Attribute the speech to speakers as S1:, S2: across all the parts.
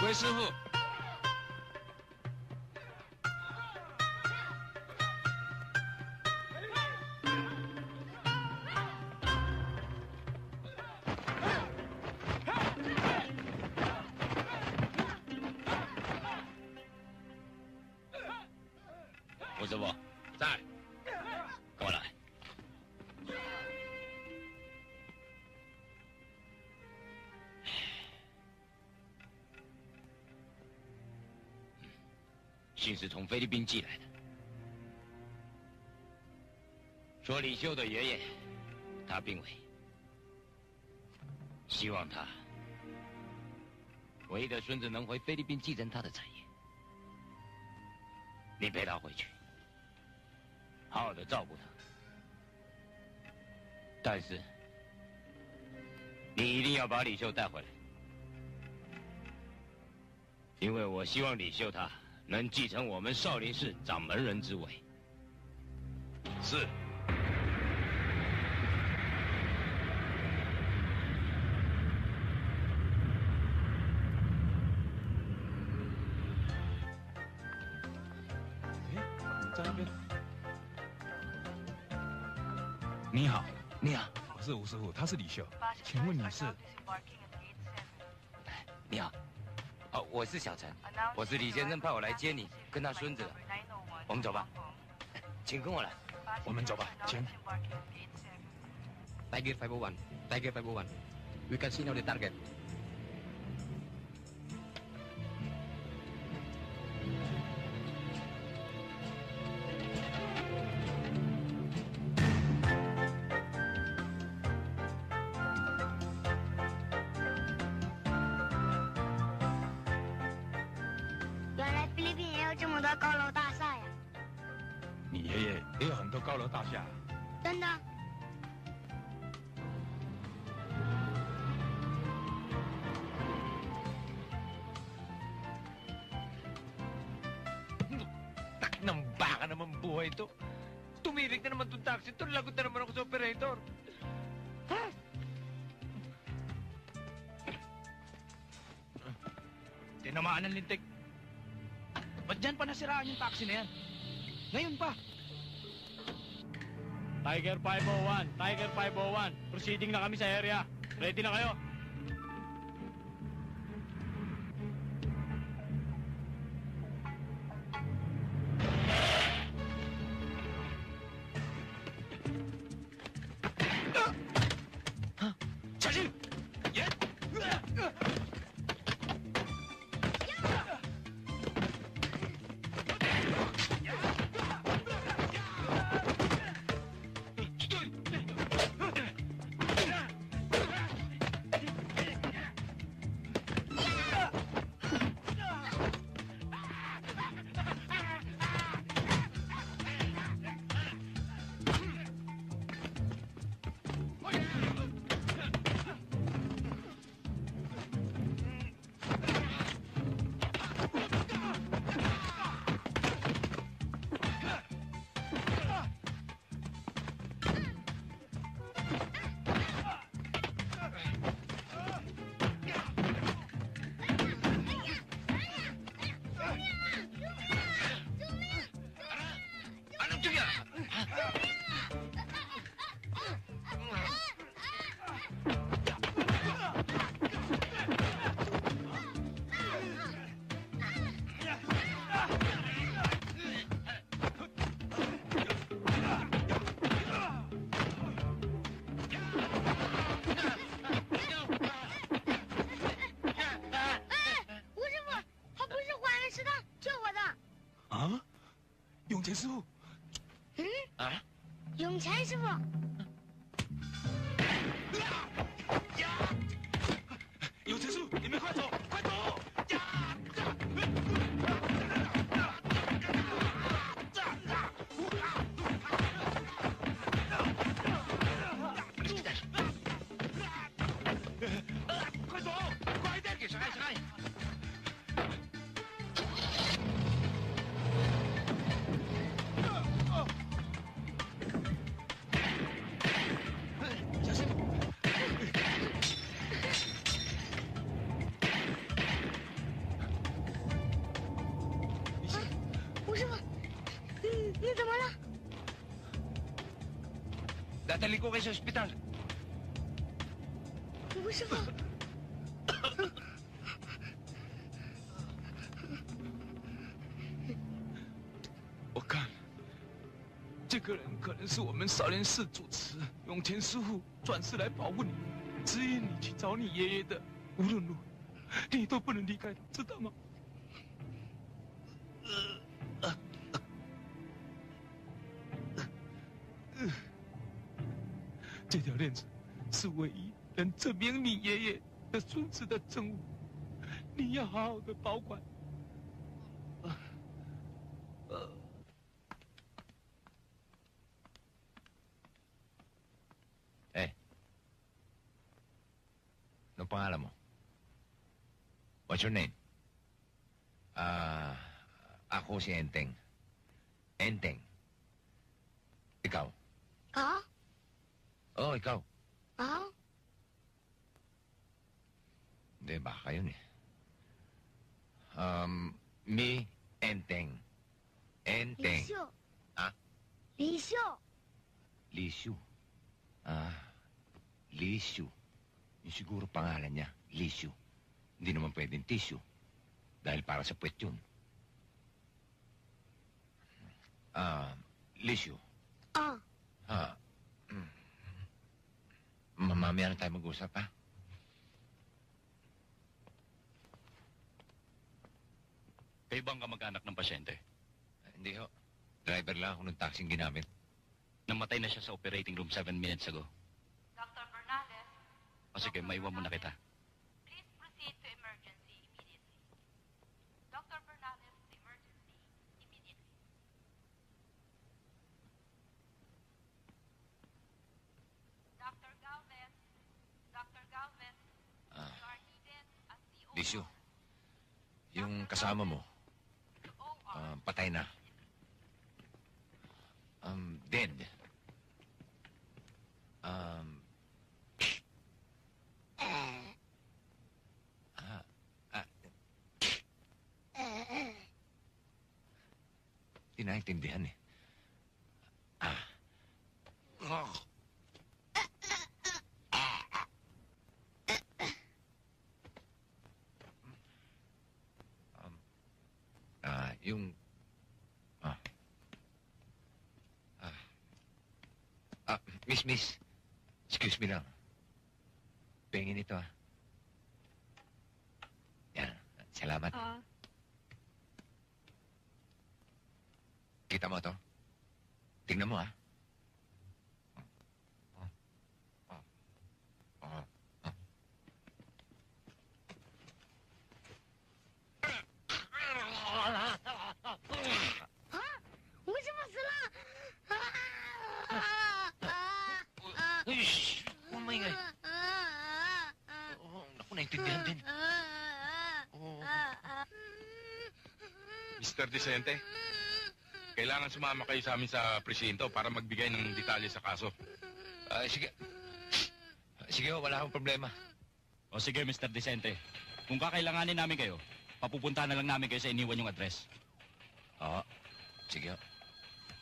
S1: 喂，师傅。
S2: 吴师傅在，跟我来。信是从菲律宾寄来的，说李秀的爷爷他病危，希望他唯一的孙子能回菲律宾继承他的产业。你陪他回去，好好的照顾他。但是你一定要把李秀带回来，因为我希望李秀他能继承我们少林寺掌门人之位。
S1: 是。
S3: 在那边。
S4: 你好，
S2: 你好，
S4: 我是吴师傅，他是李秀，请问你是？
S2: 你好，哦，我是小陈，我是李先生派我来接你跟他孙子的，我们走吧，请跟我来，
S4: 我们走吧，请。
S5: Tiger 501, Tiger 501. We can see now the target.
S6: 的高楼大厦呀！
S4: 你爷爷也有很多高楼大厦。
S6: 真的？Nang
S1: baka naman buhay ito. Tumirik na naman itong taxi ito. Lagot na naman ako sa operator. Ha?
S3: Tinamaan ng lintik. Ba't dyan pa nasiraan yung taxi na yan? Ngayon pa.
S7: Tiger 501, Tiger 501. Proceeding na kami sa area. Ready na kayo?
S4: 永乾师傅，
S6: 永乾师傅，
S4: 永乾师傅，你们快走，快走！快走，快点，给闪闪！
S6: 什么？你怎么了？
S2: Dadali ko kayo sa ospital.
S6: 吴师傅，
S4: 我看这个人可能是我们少林寺主持永乾师傅转世来保护你，指引你去找你爷爷的。无论如何，你都不能离开他，知道吗？这条链子是唯一能证明你爷爷的孙子的证物，你要好好的保管。
S2: Anong pangalan mo? What's your name? Ako si Enteng. Enteng. Ikaw?
S6: 啊
S2: Oo, ikaw.
S6: 啊，
S2: Hindi, baka yun eh. Me, Enteng.
S6: 李
S2: Enteng.
S6: 秀。
S2: 啊？
S6: 李秀。
S2: Lisyu. Lisyu. Yung siguro pangalan niya, Lisyu. Hindi naman pwedeng tissue. Dahil para sa puwet yun. Lisyu.
S6: Ah，
S2: Mamaya na tayo mag-usap, ha?
S3: Kayo bang kamag-anak ng pasyente?
S2: Hindi ho. Driver lang ako ng taxing ginamit.
S3: Namatay na siya sa operating room 7 minutes ago.
S8: Dr. Bernales,
S3: O sige, maiwan muna kita.
S8: please proceed to emergency immediately. Dr. Bernales, to emergency immediately. Dr. Galvez, Dr. Galvez, you are needed at the OR.
S2: Lisyu, yung kasama mo,
S8: To OR.
S2: patay na. Dead. Di naintindihan eh. Yung... Miss, excuse me lang. Pengin ito, ah. Yan, salamat. Kita mo to? Tingnan mo, ah. Naintindihan din.
S4: Mr. Vicente, kailangan sumama kayo sa amin sa presinto para magbigay ng detalye sa kaso.
S2: Sige. Sige, wala akong problema.
S3: O sige, Mr. Vicente. Kung kakailanganin namin kayo, papupunta na lang namin kayo sa iniwan yung address.
S2: Oo. Sige.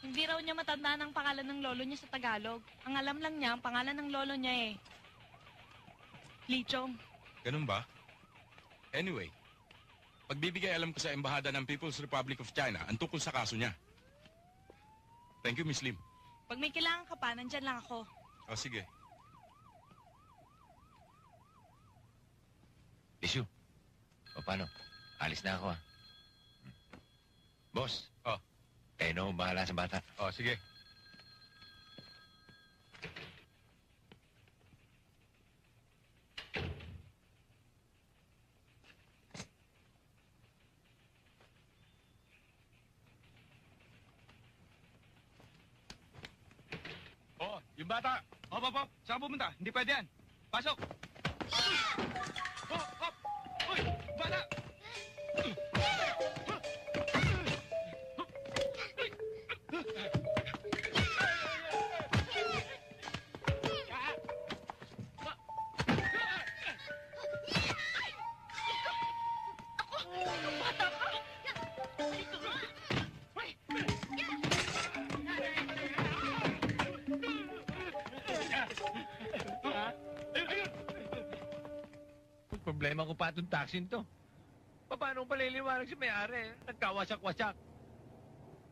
S9: Hindi raw niya matandaan ang pangalan ng lolo niya sa Tagalog. Ang alam lang niya, ang pangalan ng lolo niya eh. Lichong.
S4: Ganun ba? Anyway, pagbibigay alam ko sa Embahada ng People's Republic of China ang tungkol sa kaso niya. Thank you, Miss Lim.
S9: Pag may kailangan ka pa, nandyan lang ako.
S4: O, sige.
S2: Lisyu. O paano? Alis na ako, ah. Boss.
S4: Oh.
S2: Kayo na akong bahala sa bata.
S4: O, sige. Oh, yung bata. Hop, hop, hop. Saan ka pumunta? Hindi pwede yan. Pasok. Hop, hop. Uy, bata.
S1: Problema ko pa itong taxi to. Paano ko paliliwanag si may-ari? Nagkawasak-wasak.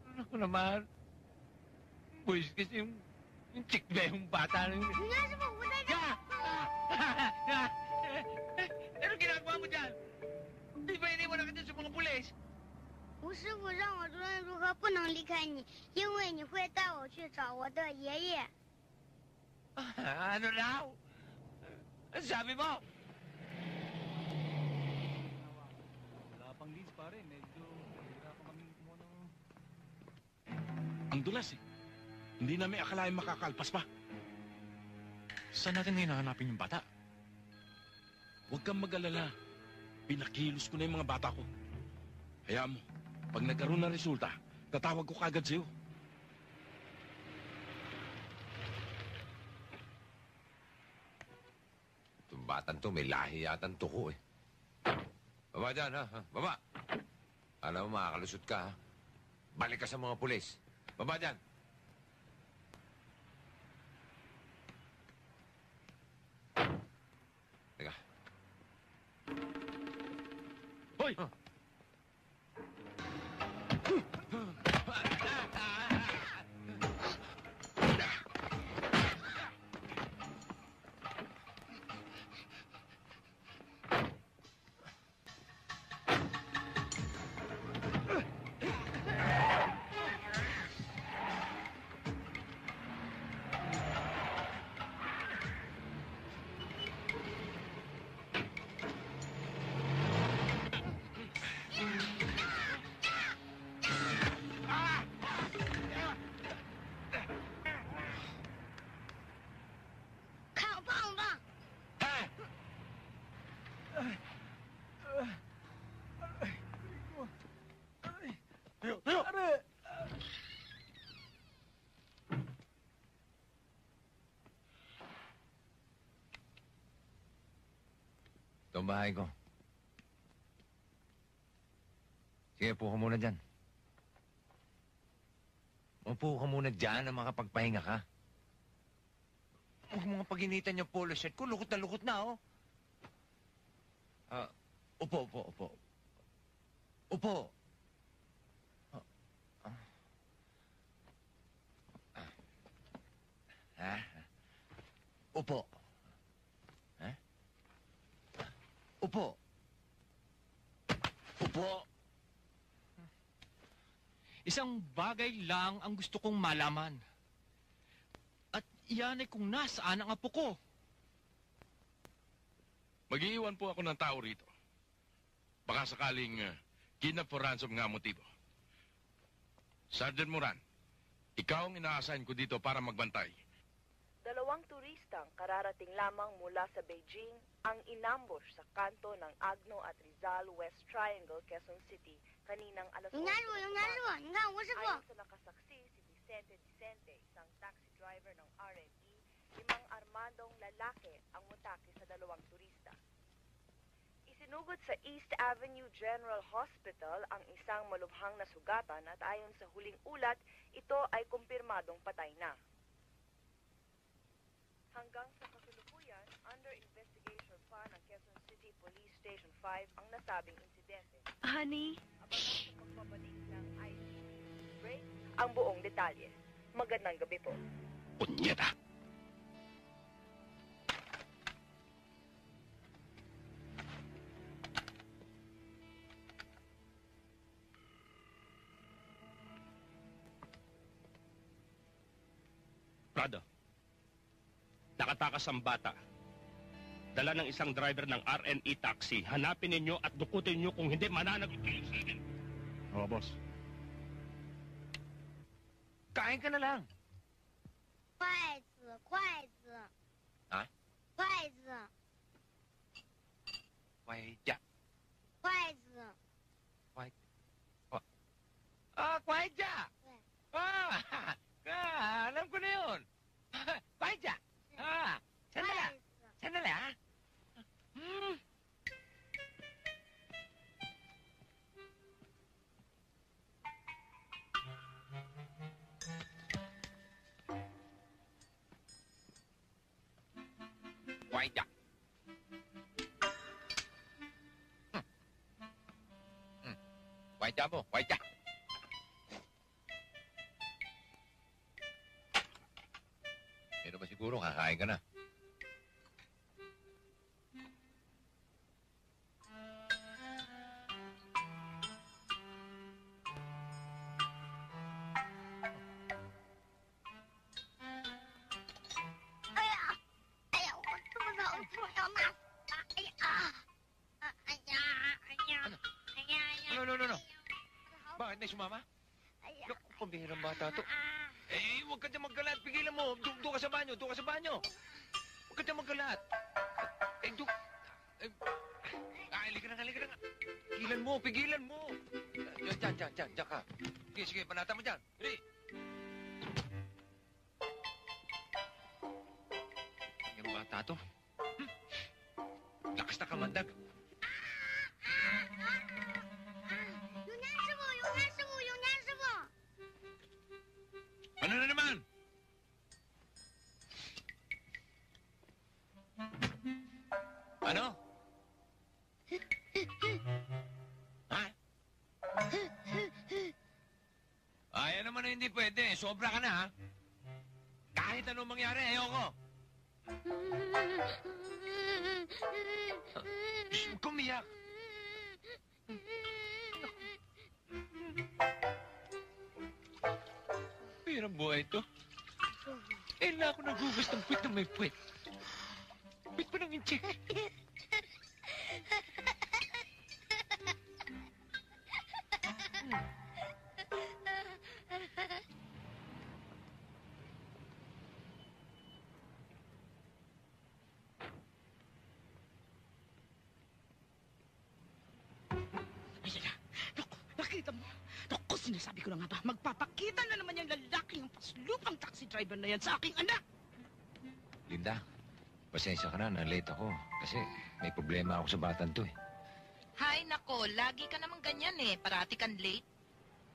S1: Ano naman? Buwis kasi yung chick ba yung bata na yun? Ano ginagawa mo dyan? Di ba iniwan na kita sa mga pulis?
S6: 吴师傅让我无论如何不能离开你，因为你会带我去找我的爷爷。
S1: Ano raw? Ano sabi mo?
S3: Wala pang leads, pare. Medyo hirapan kami kumuha ng...
S4: Ang dulas eh. Hindi namin akalain makakalpas pa.
S3: Saan natin ngayon hahanapin yung bata?
S4: Huwag kang mag-alala. Pinakilos ko na yung mga bata ko. Hayaan mo, pag nagkaroon ng resulta, tatawag ko kagad sa'yo.
S10: Itong batang to, may lahi yatang tuko eh. Baba dyan, ha? Baba! Alam mo, makakalusot ka, ha? Balik ka sa mga pulis. Baba dyan! Teka.
S3: Hoy!
S10: Ito ang bahay ko. Sige, upo ka muna dyan. Upo ka muna dyan na makapagpahinga ka. Huwag mo nga paginitan yung polo shirt ko. Lukot na, oh. Upo. Upo. Upo. Upo. Upo.
S3: Isang bagay lang ang gusto kong malaman. At iyan ay kung nasaan ang apo ko.
S4: Mag-iiwan po ako ng tao rito. Baka sakaling kidnap for ransom nga motibo. Sergeant Moran, ikaw ang ina-assign ko dito para magbantay.
S11: 2 turistang kararating lamang mula sa Beijing ang inambush sa kanto ng Agno at Rizal West Triangle, Quezon City kaninang alas 8.
S6: 你看我，你看吴师傅。
S11: Ayon sa nakasaksi si Vicente, isang taxi driver ng RME, 5 armadong lalaki ang mutake sa 2 turista. Isinugod sa East Avenue General Hospital ang isang malubhang nasugatan at ayon sa huling ulat, ito ay kumpirmadong patay na. Hanggang sa kasalukuyan, under investigation pa ng Quezon City Police Station 5 ang nasabing insidente.
S9: Honey?
S11: Abangan sa pagbabalik ng ICP break ang buong detalye. Magandang gabi po.
S4: Punyeta!
S7: Prado, nakatakas ang bata. Dala ng isang driver ng RNE taxi. Hanapin ninyo at dukutin nyo kung hindi mananagot kayo sa akin.
S3: Oo, boss.
S10: Kain ka na lang.
S6: 筷子，筷子。
S10: 啊？
S6: 筷子，
S10: Kwaya.
S6: 筷子。
S1: Kwaidya!
S6: Ouais.
S1: Alam ko na yun. Kwaidya! Sandali.
S6: 筷子。
S1: Sandali, ha?
S2: Kwaya.
S10: Quiet ka mo. Quiet ka. Pero ba siguro kakain ka na?
S1: No. Bakit may sumama? Naku, pambihirang bata to. Eh, huwag ka dyan magkalat. Pigilan mo. Doon ka sa banyo. Doon ka sa banyo. Huwag ka dyan magkalat. Eh, doon. Halika na. Pigilan mo. Diyan ka. Sige, panata mo dyan. Dali. Yung bata to. Lakas na kamandag. Ano na naman? Ano? Ha? Ayan naman na hindi pwede. Sobra ka na, ha? Kahit anong mangyari, ayoko. Huwag kang umiyak. Hirang buhay ito. Kailan ako nagugas ng puwit na may puwit. Puwit pa ng inchik.
S12: Nakita mo? Naku, sinasabi ko na nga ba, magpapakita na naman yung lalaking ang paslupang taxi driver na yan sa aking anak.
S10: Linda, pasensya ka na. Na-late ako. Kasi may problema ako sa batang to, eh.
S13: Hay, nako, lagi ka naman ganyan eh. Parati kang late.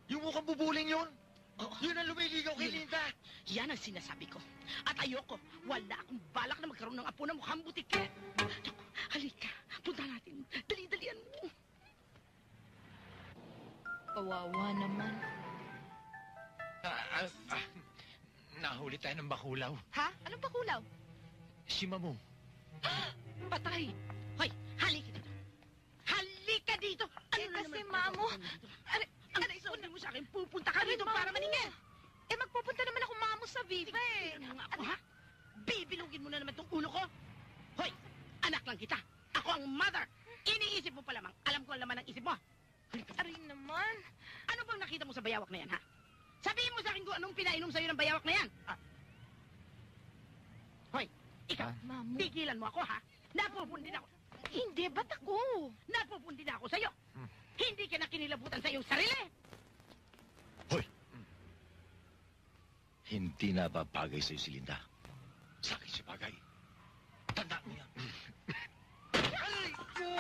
S1: Yung mukhang bubuling yun. Yun ang lumiligaw kay Linda.
S12: Yan ang sinasabi ko. At ayoko, wala akong balak na magkaroon ng apo na mukhang butike. Naku, halika, punta natin. Dali-dalian mo.
S13: Kawawa naman.
S1: Nahuli tayo ng bakulaw.
S13: Ha? Anong pakulaw?
S1: Si Mamu.
S12: Patay. Hoy, halika dito. Halika dito.
S13: Eh, kasi, Mamo.
S12: Ang sabi mo sa akin, pupunta ka dito para maningin.
S13: Eh, magpupunta naman ako, Mamo, sa Viva eh.
S12: Ano nga ako, ha? Bibilugin mo na naman tong ulo ko. Hoy, anak lang kita. Ako ang mother. Iniisip mo pa lamang. Alam ko ang laman ng isip mo.
S13: Aray naman.
S12: Ano bang nakita mo sa bayawak na yan, ha? Sabihin mo sa akin kung anong pinainom sa'yo ng bayawak na yan. Hoy, ikaw,
S13: Mamo.
S12: tigilan mo ako, ha? Napupundin ako.
S13: Hindi, ba't ako?
S12: Napupundin ako sa'yo. Hindi ka na kinilabutan sa iyong sarili.
S14: Hoy! Hindi na babagay sa'yo si Linda. Sa akin si bagay. Tandaan mo yan.
S1: Aray ko!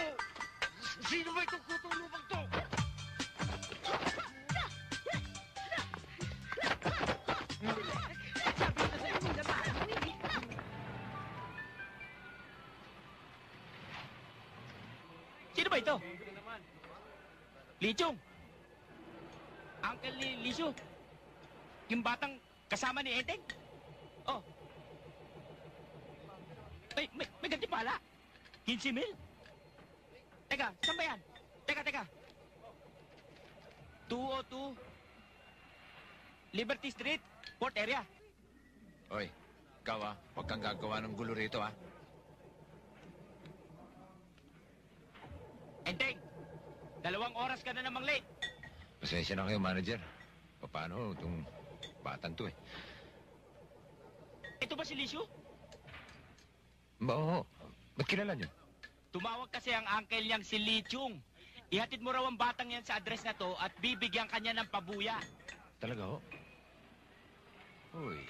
S1: Sino ba itong kutulubang to?
S3: Sino ba ito? Lichong. Uncle ni Lisu. Yung batang kasama ni Eteng. Oh. May ganti pala. 15,000. Teka, saan ba yan? Teka. 202 Liberty Street, Port Area.
S10: Hoy, ikaw, ha? Huwag kang gagawa ng gulo rito, ha?
S3: Eteng, 2 oras ka na namang late.
S10: Pasensya na kayo, manager. Paano itong batang to, eh?
S3: Ito ba si Lisu?
S10: Oo. Ba't kilala niyo?
S3: Tumawag kasi ang uncle niyang si Lichong. Ihatid mo raw ang batang yan sa address na to at bibigyan kanya ng pabuya.
S10: Talaga, ho? Uy,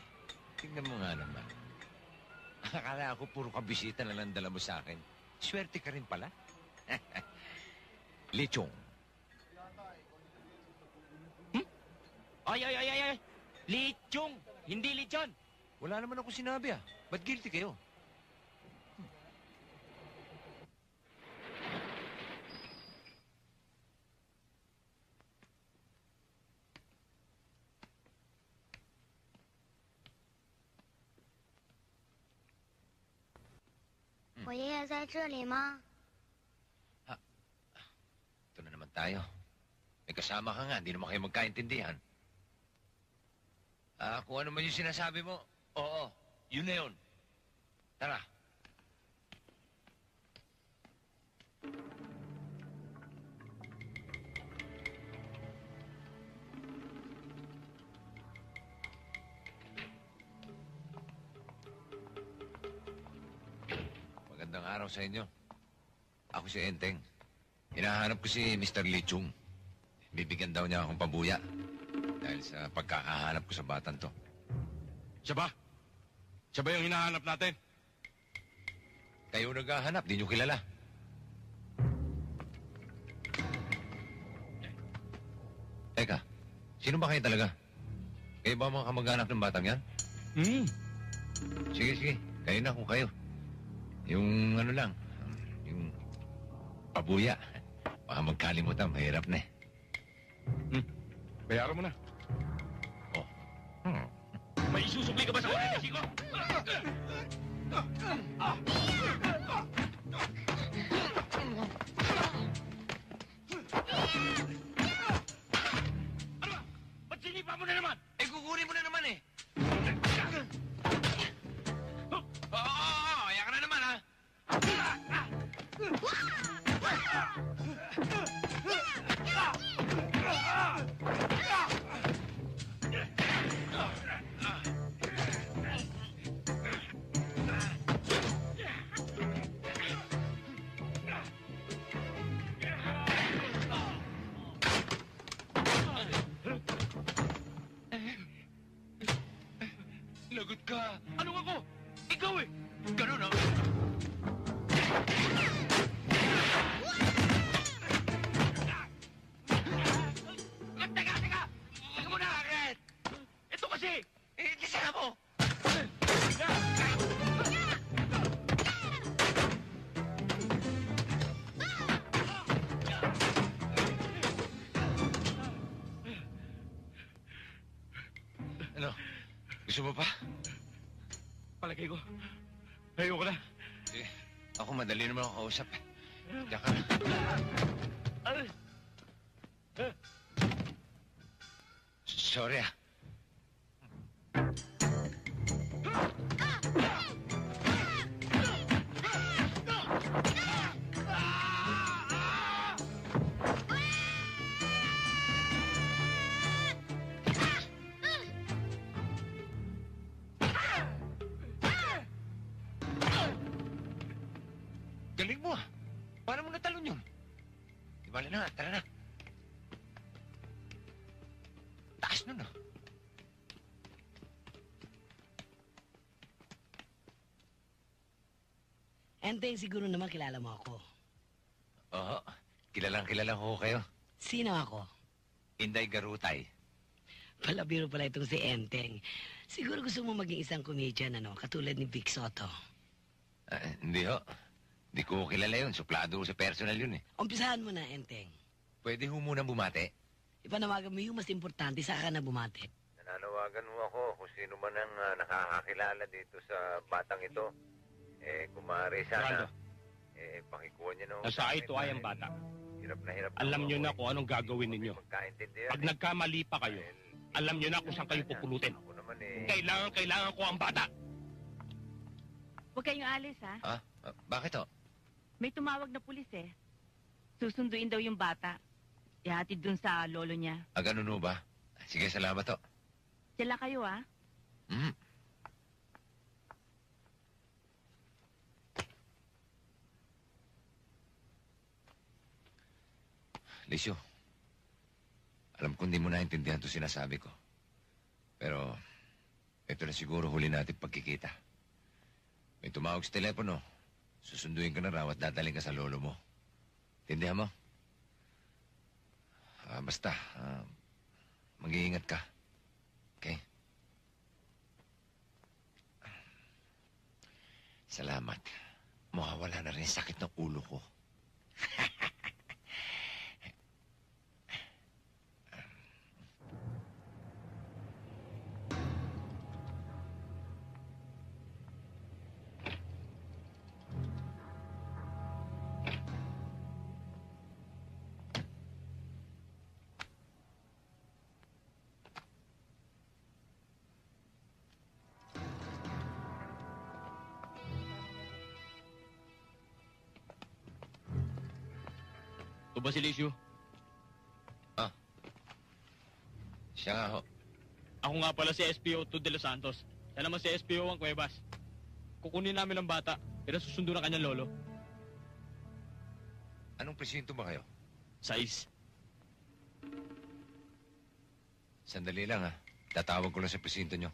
S10: tingnan mo nga naman. Akala ko puro kabisita na lang dala mo sa akin. Swerte ka rin pala. Lichong.
S3: Ay. Lichong, hindi Lichon.
S10: Wala naman ako sinabi, ah. Ba't guilty kayo?
S6: 我爷爷在这里吗？
S10: Ito na naman tayo. May kasama ka nga, hindi naman kayo magkaintindihan. Kung ano man yung sinasabi mo, oo, yun na yun. Tara. Magandang araw sa inyo. Ako si Enteng. Hinahanap ko si Mr. Lee Chung. Bibigyan daw niya akong pabuya. Dahil sa pagkakahanap ko sa batang to.
S7: Siya ba? Siya ba yung hinahanap natin?
S10: Kayo naghahanap, di nyo kilala. Teka, sino ba kayo talaga? Kayo ba mga kamag-anak ng batang yan? Sige, kayo na kung kayo. Yung ano lang, yung pabuya. Baka magkalimutan, mahirap na eh.
S7: Bayaran mo na. May isusukli ka ba sa kanya, Chico? Ano ba? Ba't sinipa mo na naman?
S10: Kukunin mo na naman eh. Kaya ka na naman ha. Lagot ka.
S7: Anong ako? Ikaw eh.
S10: Ganun ah.
S7: Teka! Teka muna! Bakit? Ito kasi!
S10: Lisara mo! Ano? Gusto mo pa?
S7: Palagay ko. Ayoko na.
S10: Ako madali naman ako kausap. Diyan ka. Sorry ah. Galing mo ah. Paano mo natalon yun? Di bala na nga, tara na. Taas nun ah.
S12: Enteng, siguro naman kilala mo ako.
S10: Oo, kilala ko kayo.
S12: Sino ako?
S10: Inday Garutay.
S12: Palabiro pala itong si Enteng. Siguro gusto mo maging isang comedian, ano? Katulad ni Vic Soto.
S10: Hindi ho. Hindi ko kilala yun. Suplado sa personal yun eh.
S12: Umpisahan mo na, Enteng.
S10: Pwede ho munang bumate?
S12: Ipanawagan mo yung mas importante, saka ka na bumate.
S10: Nananawagan mo ako kung sino man ang nakakakilala dito sa batang ito. Kung maaari sana, pakikuha niya na.
S7: Nasa ito ay ang bata.
S10: Hirap na hirap.
S7: Alam nyo na kung anong gagawin ninyo. Pag nagkamali pa kayo, alam nyo na kung saan kayo pupulutin. Kailangan ko ang bata.
S15: Huwag kayong alis, ha?
S10: Bakit ho?
S15: May tumawag na pulis, eh. Susunduin daw yung bata. Ihatid dun sa lolo niya.
S10: Ganun ho ba? Sige, salamat ho.
S15: Diyan lang kayo, ha?
S10: Lisyo, alam ko hindi mo naintindihan ito sinasabi ko. Pero, ito na siguro huli natin pagkikita. May tumawag sa telepono. Susunduin ka na raw at dadaling ka sa lolo mo. Tindihan mo? Basta, mag-iingat ka. Okay? Salamat. Mawawala na rin sakit ng ulo ko.
S3: Ito ba si Licio?
S10: Siya nga ho.
S3: Ako nga pala si SPO2 de Los Santos. Yan naman si SPO1 Cuevas. Kukunin namin ang bata, pero susundo na kanyang lolo.
S10: Anong presinto ba kayo?
S3: 6.
S10: Sandali lang ha. Tatawag ko lang sa presinto nyo.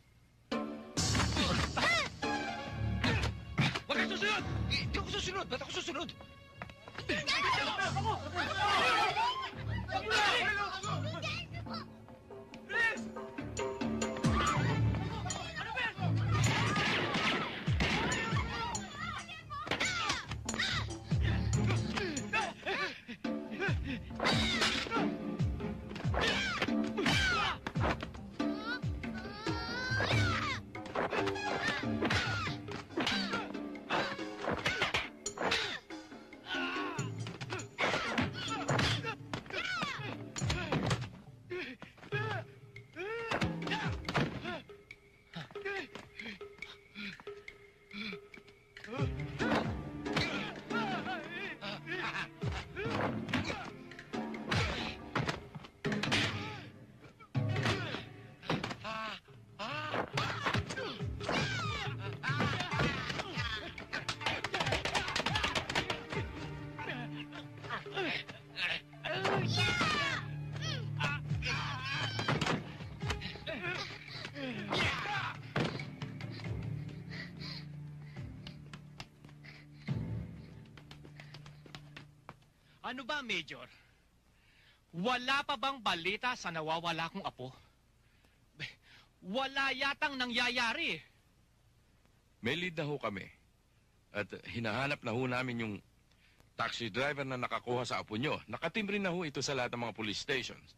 S2: Huwag kang susunod! Hindi ako susunod! Ba't ako susunod?
S16: Ano ba, Major? Wala pa bang balita sa nawawala kong apo? Wala yatang nangyayari.
S17: May lead na ho kami. At hinahanap na ho namin yung taxi driver na nakakuha sa apo nyo. Nakatimbre na ho ito sa lahat ng mga police stations.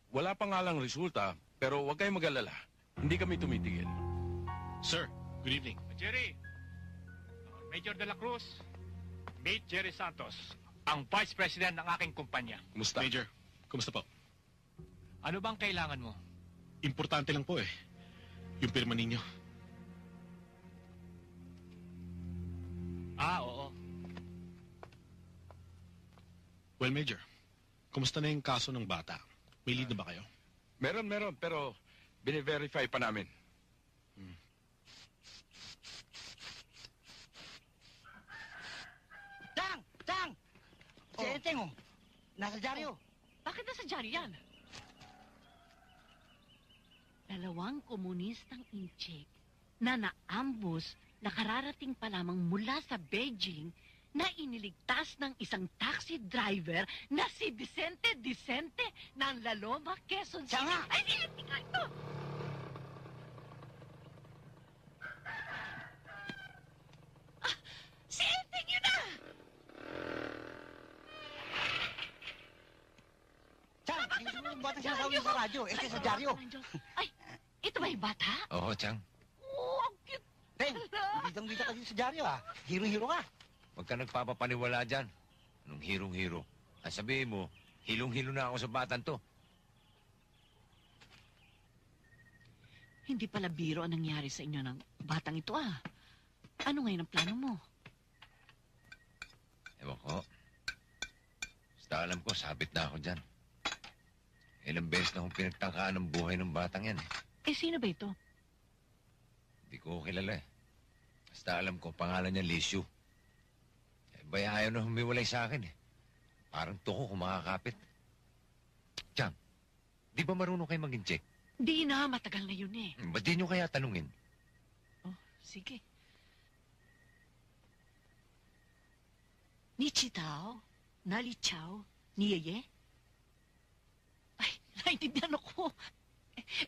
S17: Wala pa nga lang resulta, pero huwag kayong mag-alala. Hindi kami tumitigil.
S16: Sir, good evening. Jerry, Major de la Cruz, Mate Jerry Santos, ang Vice President ng aking kumpanya.
S17: Kumusta?
S18: Major, kumusta po?
S16: Ano bang kailangan mo?
S18: Importante lang po eh. Yung pirma ninyo.
S16: Oo.
S18: Well, Major, kumusta na yung kaso ng bata? May lead na ba kayo?
S17: Meron, pero bine-verify pa namin.
S19: Tang! Si Enteng, oh. Nasa dyaryo.
S12: Bakit nasa dyaryo yan? Dalawang komunistang incheck na naambus na kararating pa lamang mula sa Beijing na iniligtas ng isang taxi driver na si Vicente ng La Loma, Quezon City. Ay, tingnan ito! Si Enteng yun na!
S19: Chang, yung batang sinasabi sa radyo, ito sa dyaryo.
S12: Ay, ito ba yung bata?
S10: Oo, Chang.
S12: Oh, ang cute.
S19: Teng, dito ka dito sa dyaryo, ha? Hero-hero ka.
S10: Huwag ka nagpapapaniwala dyan. Anong hirong-hiro? Ang sabihin mo, hilong-hilo na ako sa batang to.
S12: Hindi pala biro ang nangyari sa inyo ng batang ito, ah. Ano ngayon ang plano mo?
S10: Ewan ko. Basta alam ko, sabit na ako dyan. Ilang beses na akong pinagtangkaan ng buhay ng batang yan.
S12: Eh, sino ba ito?
S10: Hindi ko kilala eh. Basta alam ko, pangalan niya Licio. Baya ayaw na humiwalay sa akin eh. Parang tuko kung makakapit. Chang, di ba marunong kayo mag-incheck?
S12: Di na, matagal na yun eh.
S10: Ba't di nyo kaya tanungin?
S12: Oh, sige. Ni Chitao, Nali Chao, ni Yeye? Ay, naintindihan ako.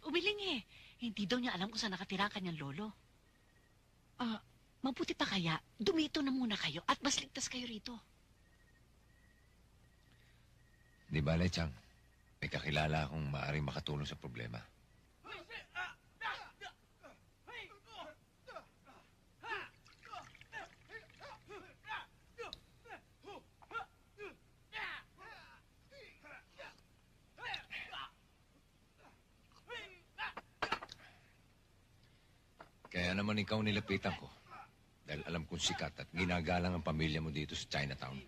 S12: Umiling eh. Hindi daw niya alam kung saan nakatira ang kanyang lolo. Mabuti pa kaya, dumito na muna kayo at mas ligtas kayo rito.
S10: Di bale, Chang. May kakilala akong maaaring makatulong sa problema. Kaya naman ikaw nilapitan ko. Dahil alam kong sikat at ginagalang ang pamilya mo dito sa Chinatown.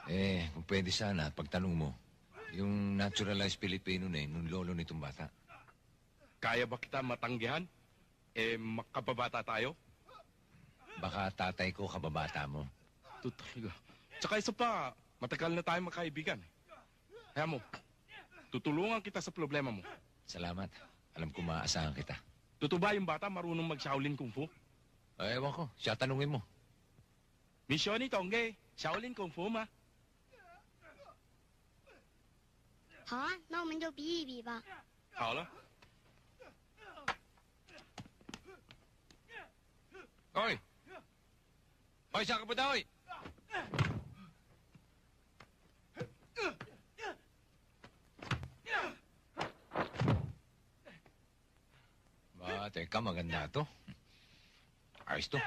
S10: Kung pwede sana, pagtanong mo, yung naturalized Filipino na nung lolo nitong bata.
S17: Kaya ba kita matanggihan? Makababata tayo?
S10: Baka tatay ko kababata mo.
S17: Ito talaga. Tsaka isa pa, matagal na tayo magkaibigan. Kaya mo, tutulungan kita sa problema mo.
S10: Salamat. Alam ko maaasahan kita.
S17: Totoo ba yung bata marunong mag-Shaolin Kung Fu?
S10: Ewan ko. Siya tanungin mo.
S17: Misyon ni Tongge, Shaolin Kung Fu 吗？
S6: 好啊，那我们就比一比吧。
S17: 好了。
S10: Oy! Oy, saan ka ba, oy? Teka, maganda to. Ayos to.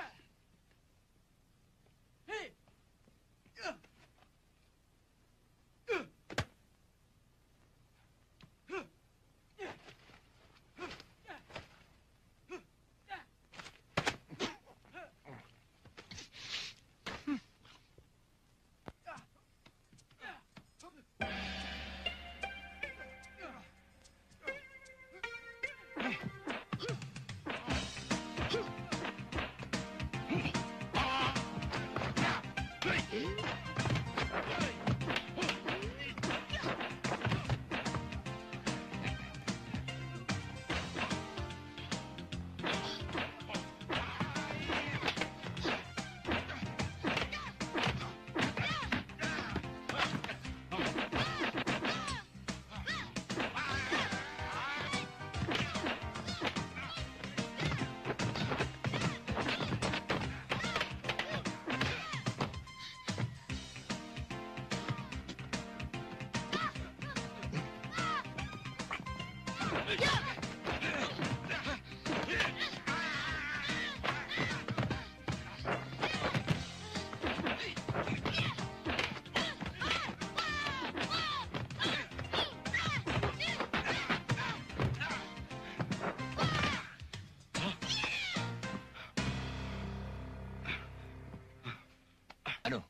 S10: Ano?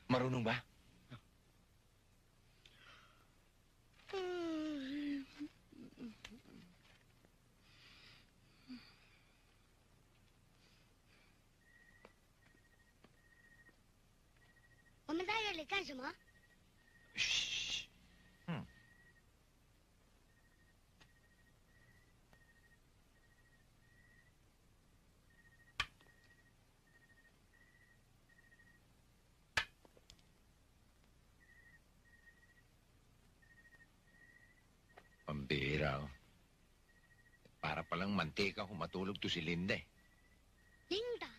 S10: Marunong ba?
S6: Ni 干什么？
S10: Pambihira, oh. Para palang mantika kung matulog to si Linda, eh.
S6: Linda?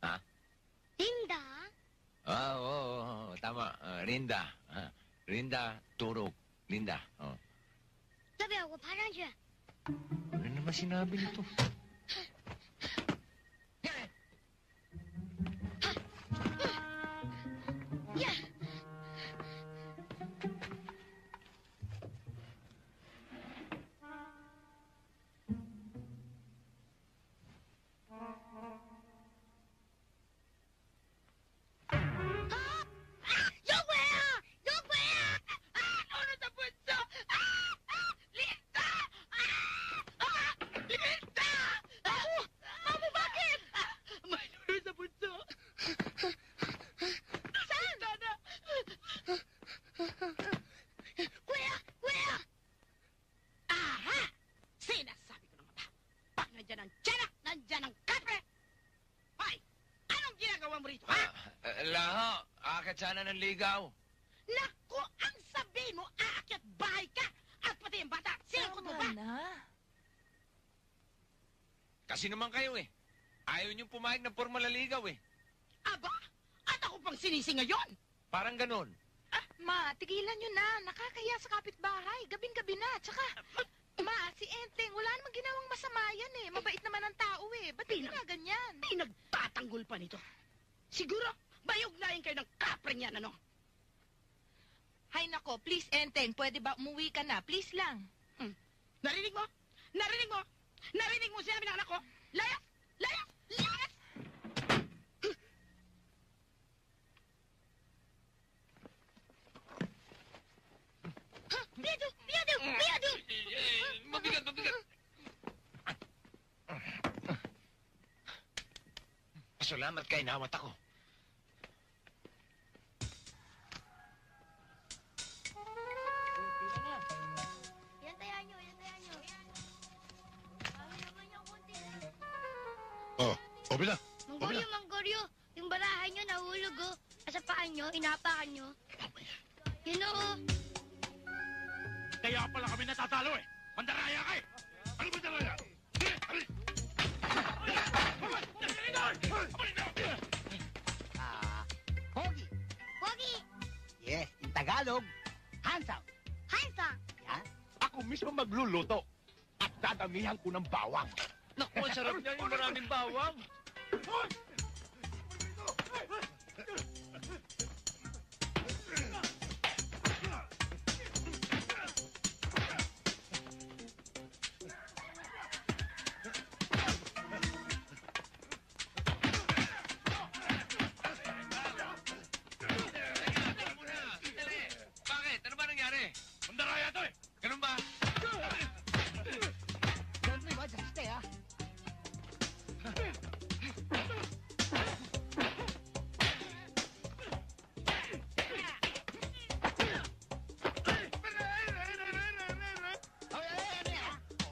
S10: Ha?
S6: Linda?
S10: Oo, tama. Linda. Linda, turog. Linda. Oh.
S6: 要不要我爬上去？
S10: Ano naman sinabi nito? Laho, akit sana ng ligaw.
S13: Naku, ang sabihin mo, aakyat bahay ka! At pati yung bata, sino ko to ba?
S10: Kasi naman kayo eh. Ayaw niyong pumayag ng formal na ligaw eh.
S13: Aba, at ako pang sinisi ngayon!
S10: Parang ganon.
S9: Ma, tigilan nyo na. Nakakaya sa kapitbahay. Gabing-gabi na. Tsaka, ma, si Enteng, wala namang ginawang masama yan eh. Mabait naman ang tao eh. Ba't hindi na ganyan?
S13: Pinagtatanggol pa nito. Siguro, bayugnayin kayo ng kapreng yan, ano?
S9: Hay nako, please Enteng, pwede ba umuwi ka na? Please lang.
S13: Narinig mo? Narinig mo? Narinig mo sinabi ng anak ko? Layas! Layas! Layas!
S14: Salamat kay nawat ako.
S6: Yantayan nyo, yantayan nyo. Kami naman yung kunti.
S18: Oh, obi na.
S6: Mangkoryo, yung barahan nyo nahulog, oh. Sa paan nyo, inapakan nyo. Yun, oh.
S14: Kaya pala kami natatalo eh. Mandaraya ka eh. Ano mandaraya?
S19: Pogi.
S6: Pogi.
S19: Yes, in Tagalog, handsome.
S6: Handsome.
S19: Yan.
S14: Ako mismo magluluto. At dadamihan ko ng bawang.
S1: Naku, ang sarap niya yung maraming bawang. Bakit? Ano ba nangyari?
S14: Mandaraya to eh.
S1: Ganun ba?
S19: Don't be much, stay, ha?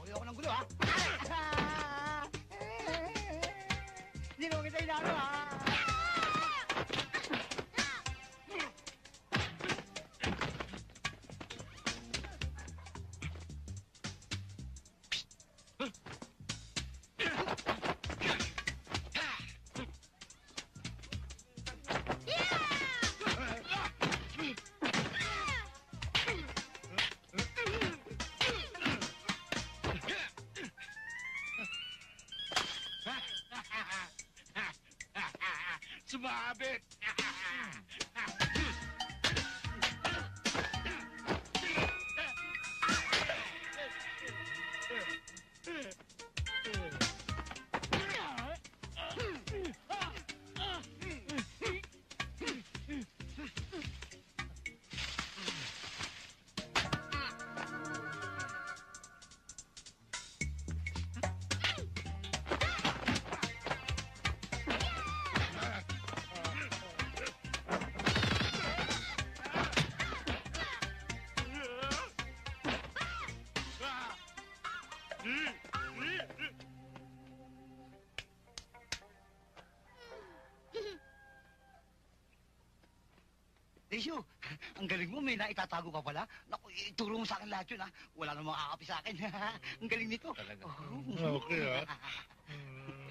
S19: Ayoko ng gulo, ha? Hindi naman kita inano, ha?
S14: Sumabit! Desyo, ang galing mo, may naitatago ka pala. Naku, ituro mo sa akin lahat yun, ha? Wala namang makakapi sa akin. Ang galing nito.
S10: Talaga.
S18: Okay, ha?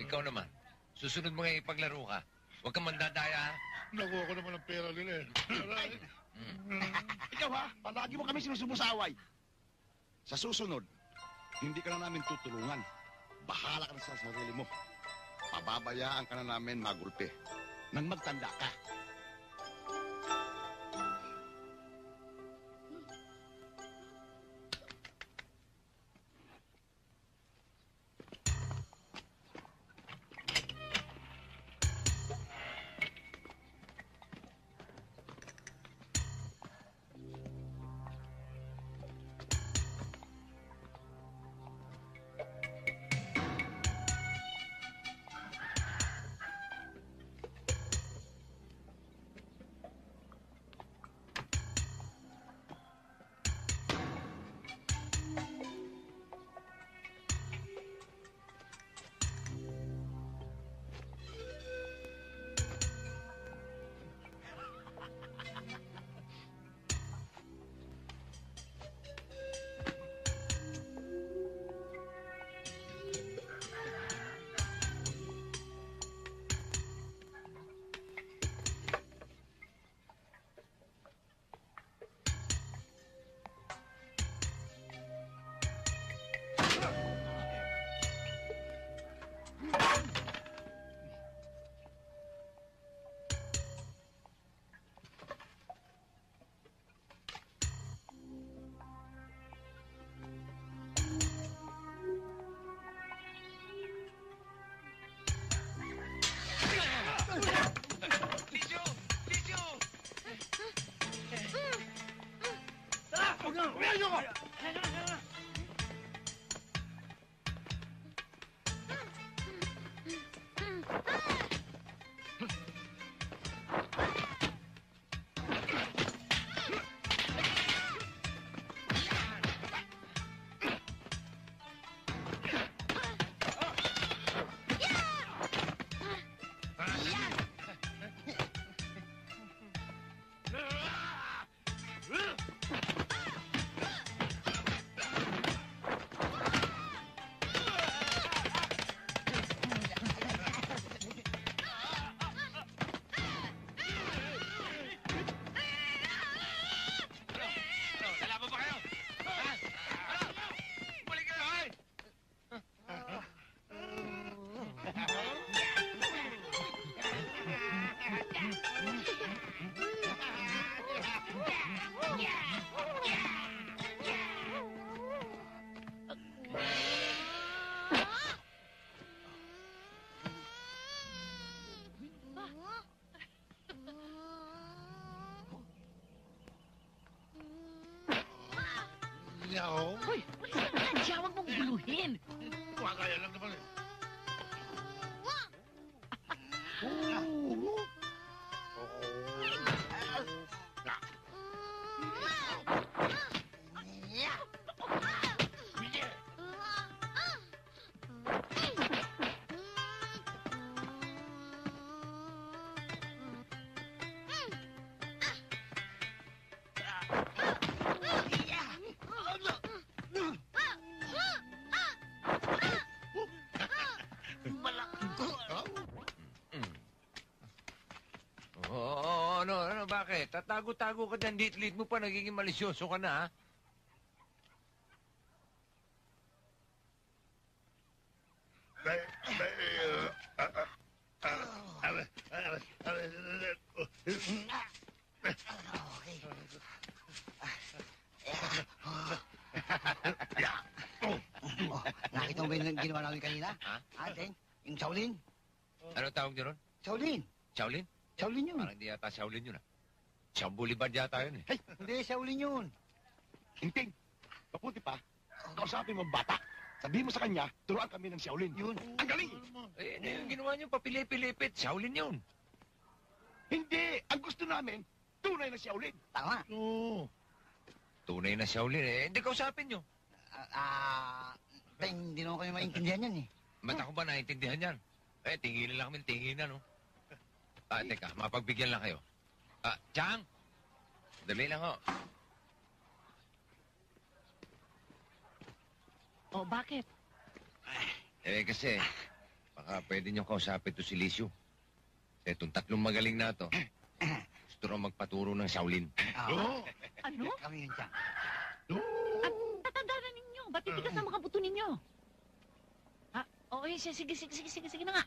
S10: Ikaw naman, susunod mo ngayon ipaglaro ka. Huwag kang mandadaya, ha?
S18: Nakuha ko naman ang pera nila, eh.
S14: Ikaw ha, palagi mo kami sinusumusaway. Sa susunod, hindi ka na namin tutulungan. Bahala ka na sa sarili mo. Pababayaan ka na namin magulpe. Nang magtanda ka.
S20: niya ako.
S12: Hoy, siya, huwag mong guluhin.
S20: Kaya lang naman eh.
S10: Ano, bakit? Tatago-tago ka dyan, lit-lit mo pa, nagiging malisyoso ka na, ha?
S19: Nakita mo ba yung ginawa namin kanina? Ating, yung Shaolin.
S10: Ano tawag niyo ron?
S19: Shaolin.
S10: Shaolin?
S19: Shaolin yun.
S10: Parang di yata Shaolin yun, ha? Shaw Boulevard yata yun, eh.
S14: Hey,
S19: hindi, Shaolin yun.
S14: Hinting, mabuti pa, kausapin mo ang bata. Sabihin mo sa kanya, turuan kami ng Shaolin.
S19: Yun.
S14: Ang galing!
S10: Eh, ano yung ginawa niyo? Papilipit. Shaolin yun.
S14: Hindi! Ang gusto namin, tunay na Shaolin.
S19: Tama.
S10: Oo. Tunay na Shaolin, eh. Hindi kausapin niyo.
S19: Hindi naman kami maintindihan yan, eh.
S10: Ba't ako ba naintindihan yan? Eh, tingin lang kami, tinginan, no? Teka, mapagbigyan lang kayo. Chang! Dali lang, ho.
S12: Oh, bakit?
S10: Eh, kasi, baka pwede niyo kausapin to si Lisyo. Eh, itong tatlong magaling na to, gusto raw magpaturo ng Shaolin.
S12: Ano?
S19: Kami yun, Chang.
S12: At tatanda na ninyo. Ba't titigas ang mga buto ninyo? Ha? Oo, sige na nga.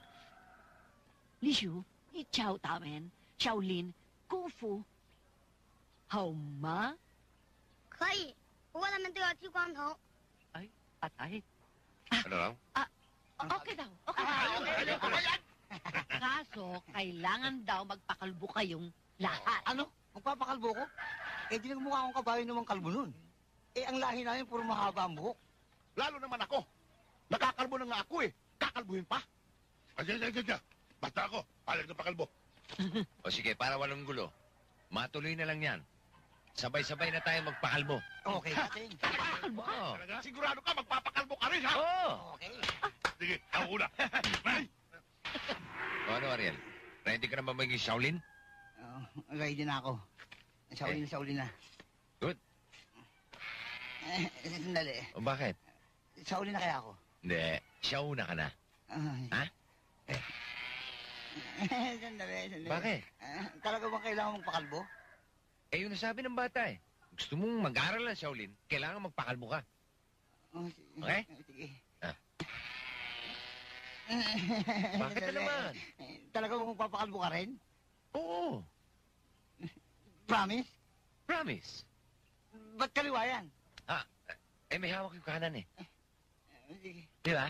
S12: Lishu, Chow Tamen, Shaolin, Kung Fu, Hao Ma?
S6: 可以，不过他们都要剃光头。
S12: Patay.
S10: Ano raw?
S12: Okay daw. Okay. Kaso, kailangan daw magpakalbo kayong lahat.
S19: Ano? Magpapakalbo ko? Eh, di nagmukha akong kabayo namang kalbo nun. Eh, ang lahi namin puro mahaba ang buhok.
S14: Lalo naman ako. Nakakalbo na nga ako eh. Kakalbuhin pa.
S20: Asya. Basta ako. Palag na pakalbo.
S10: O sige, para walang gulo. Matuloy na lang yan. Sabay-sabay na tayo magpakalbo.
S19: Okay, Ating.
S10: Pakalbo? Oo.
S14: Sigurado ka, magpapakalbo ka rin, ha?
S10: Oo.
S19: Okay.
S20: Sige, ako una.
S10: O ano, Ariel? Ready ka na ba maging Shaolin?
S19: Ready na ako. Shaolin na.
S10: Good.
S19: Sandali.
S10: O bakit?
S19: Shaolin na kaya ako?
S10: Hindi, Shauna ka na. Ha?
S19: Sandali.
S10: Bakit?
S19: Talaga bang kailangan mong pakalbo?
S10: Eh, yun nasabi ng bata eh. Gusto mong mag-aral ng Shaolin, kailangan magpakalbo ka. Okay?
S19: Sige.
S10: Bakit na naman?
S19: Talaga bang magpapakalbo ka rin?
S10: Oo.
S19: Promise?
S10: Promise.
S19: Ba't kaliwa yan?
S10: Eh, may hawak yung kanan eh.
S19: Sige.
S10: Di ba?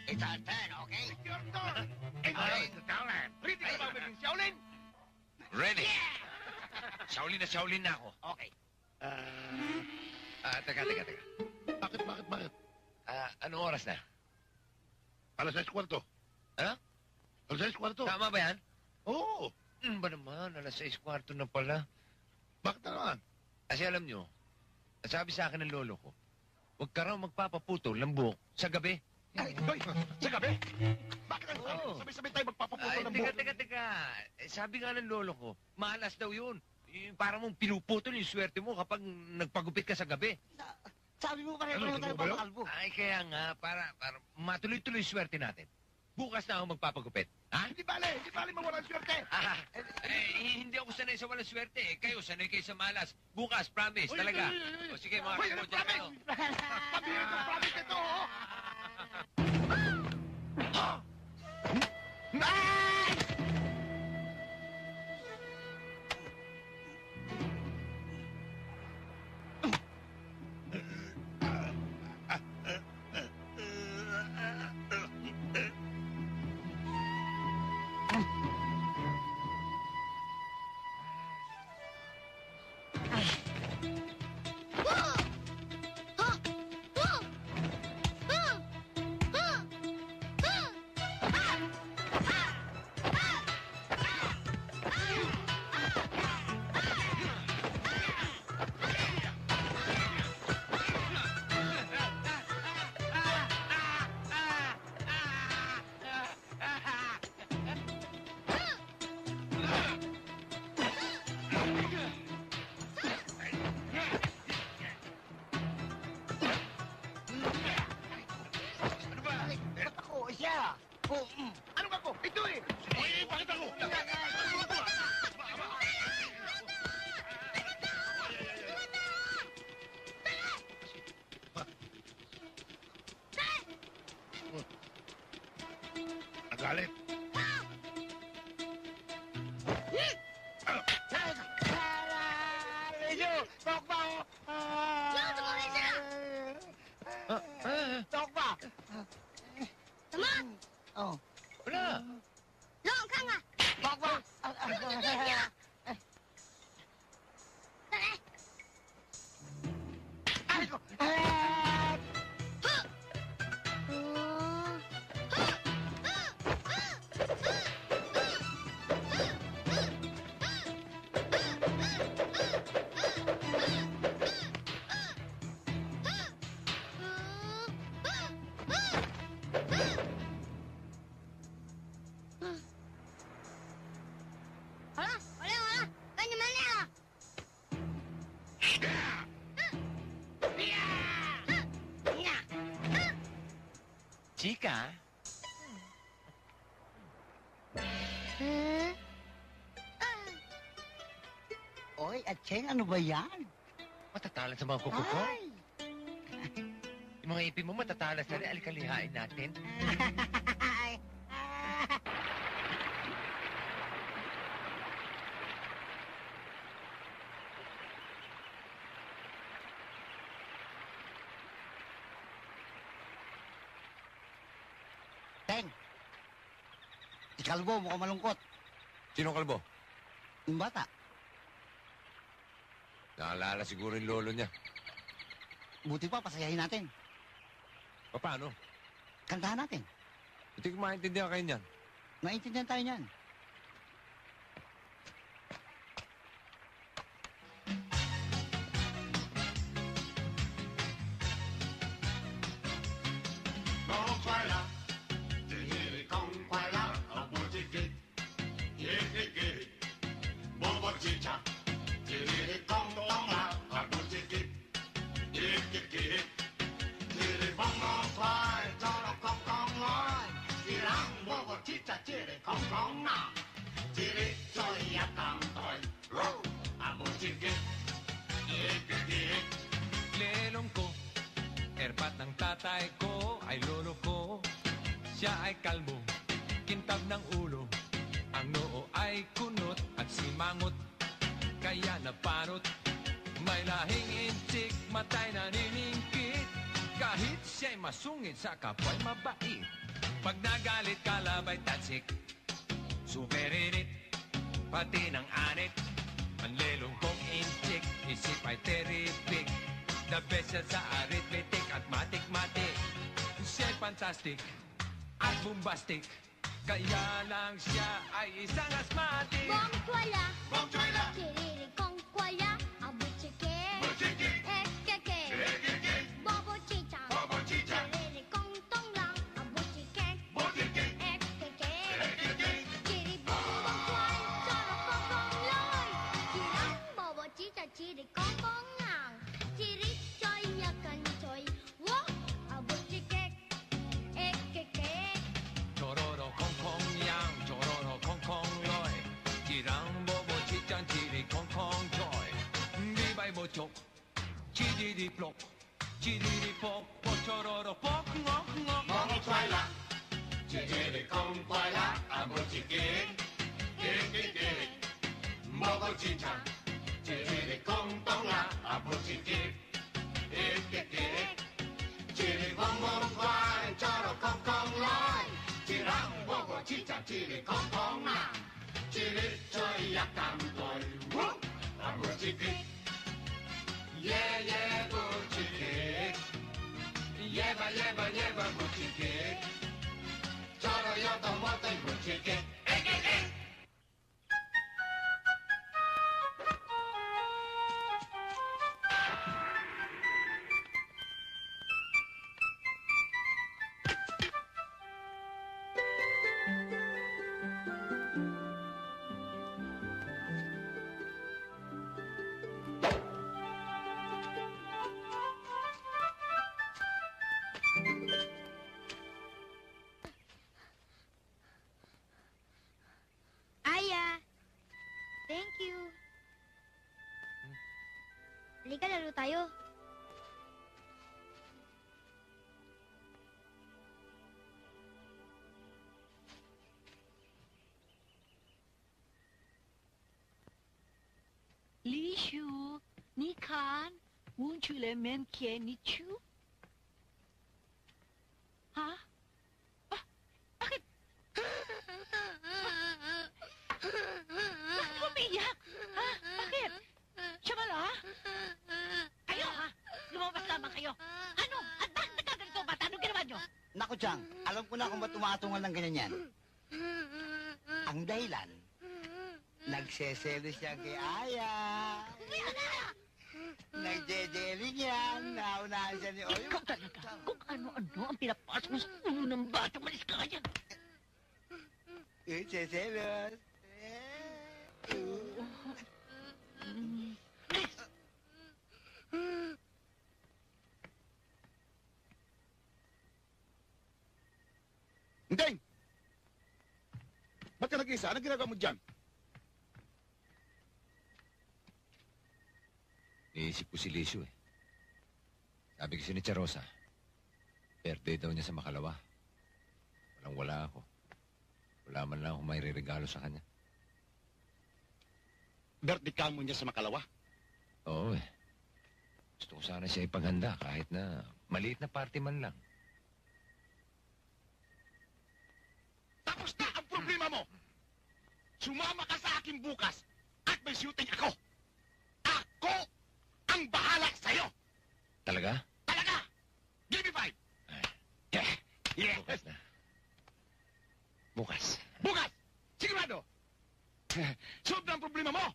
S19: It's our turn, okay?
S14: It's your turn. Ready ka ba maging Shaolin?
S10: Ready? Shaolin na ako.
S19: Okay.
S10: Teka.
S20: Bakit?
S10: Anong oras na?
S20: Alas 6:15.
S10: Ano?
S20: Alas 6:15.
S10: Tama ba yan?
S20: Oo.
S10: Ba naman, alas 6:15 na pala.
S20: Bakit na naman?
S10: Kasi alam nyo, sabi sa akin ng lolo ko, huwag ka raw magpapaputol ng buhok sa gabi.
S14: Ay, Doy, sa gabi? Bakit ang sabi? Sabay-sabay tayo magpapaputol ng buhok.
S1: Teka. Sabi nga ng lolo ko, malas daw yun. Parang mong pinuputol yung swerte mo kapag nagpagupit ka sa gabi.
S19: Sabi mo pareho tayo papakalbo.
S1: Ay, kaya nga, para matuloy-tuloy yung swerte natin. Bukas na ako magpapagupit. Ha?
S14: Hindi bale mawala ang swerte.
S1: Hindi ako sanay sa walang swerte. Kayo, sanay kayo sa malas. Bukas, promise, talaga. O sige, mga kaibo dyan kayo.
S14: Pabihira ng promise ito, oh! Ano ba ko? Ito eh! Pakita ko! Nagalit.
S19: Tokpa!
S6: Tama?
S19: Oh.
S1: Wala.
S6: Loong ka nga.
S19: Tokpa!
S6: Wala. Kanya-manya.
S1: Chika?
S19: Oy, Acheng, ano ba yan?
S1: Matatalas sa mga kuko ko?
S19: Ay!
S1: Yung mga ipin mo matatalas na rin. Alikalihain natin.
S19: Teng! Si Kalbo, mukhang malungkot.
S10: Sino kalbo?
S19: Yung bata.
S10: Naalala siguro yung lolo niya.
S19: Buti pa, pasayahin natin.
S10: Paano?
S19: Kantahan natin.
S10: Hindi ko maintindihan kayo niyan.
S19: Maintindihan tayo niyan.
S21: Lelong ko, erpat ng tatay ko ay lolo ko. Siya ay kalbo, kintab ng ulo. Ang noo ay kunot at simangot, kaya naparot. May lahing inchik, matay naniningkit. Kahit siya'y masungit, sa kapwa'y mabait. Pag nagalit, kalabay tatsik. Superinit, pati ng anit. Ang lelong kong inchik, isip ay terrific. The best siya sa arithmetic at matik-matik. Siya'y fantastic at bombastic. Kaya lang siya ay isang asthmatic.
S6: Bongkwala. Kirilikong kwala. Abuchike. Ekeke. Bobo chicha. Kirilikong tonglang.
S21: Chididi-plop, chididi-pop, pochororo-pop, ngok-ngok.
S5: Momo-twaila, chididi-kong-twaila, abo-chikik, kik-kik-kik. Mogo-chinchan, chididi-kong-tongla, abo-chikik, kik-kik-kik. Chidi-bong-bong-twai, choro-kong-kong-loy, chirang-bogo-chinchan, chidi-kong-tongla, chidi-choy-yak-tam-toy, whoop, abo-chikik. Yeah, yeah, buchikik. Yeba, yeba, yeba, buchikik. Choro yoto moto buchikik. Ek, ek, ek.
S6: Aya! Thank you. Halika, laro tayo.
S12: Li Shu, ni kan, won't you let men care ni Chu? Ha? Bakit? Bakit umiyak? Ha? Bakit? Siya ba?
S13: Kayo, ha? Lumabas lamang kayo. Ano? At bakit nagkaganito, bata? Anong ginawa nyo?
S19: Naku, Chang, alam ko na kung ba't tumatungal ng ganyan yan. Ang dahilan, nagseselos siya kay Aya. Nagjejeling yan. Naunahan siya ni Oyo.
S12: Ikaw talaga, kung ano-ano ang pinapasok mo sa ulo ng bata, malis ka yan.
S19: Nagseselos.
S14: Hinteng! Ba't ka nag-isa? Anong ginagawa mo dyan?
S10: Iisip ko si Lisyo eh. Sabi kasi ni Charosa, birthday daw niya sa Makalawa. Walang-wala ako. Wala man lang akong may regalo sa kanya.
S14: Birthday ka mo niya sa Makalawa?
S10: Oo eh. Gusto ko sana siya ipaghanda kahit na maliit na party man lang.
S14: Tapos na ang problema mo! Sumama ka sa akin bukas at may shooting ako! Ako ang bahala sa'yo!
S10: Talaga?
S14: Talaga! Give me 5! Yeah.
S10: Bukas na. Bukas.
S14: Bukas! Sigurado! Solve na ang problema mo!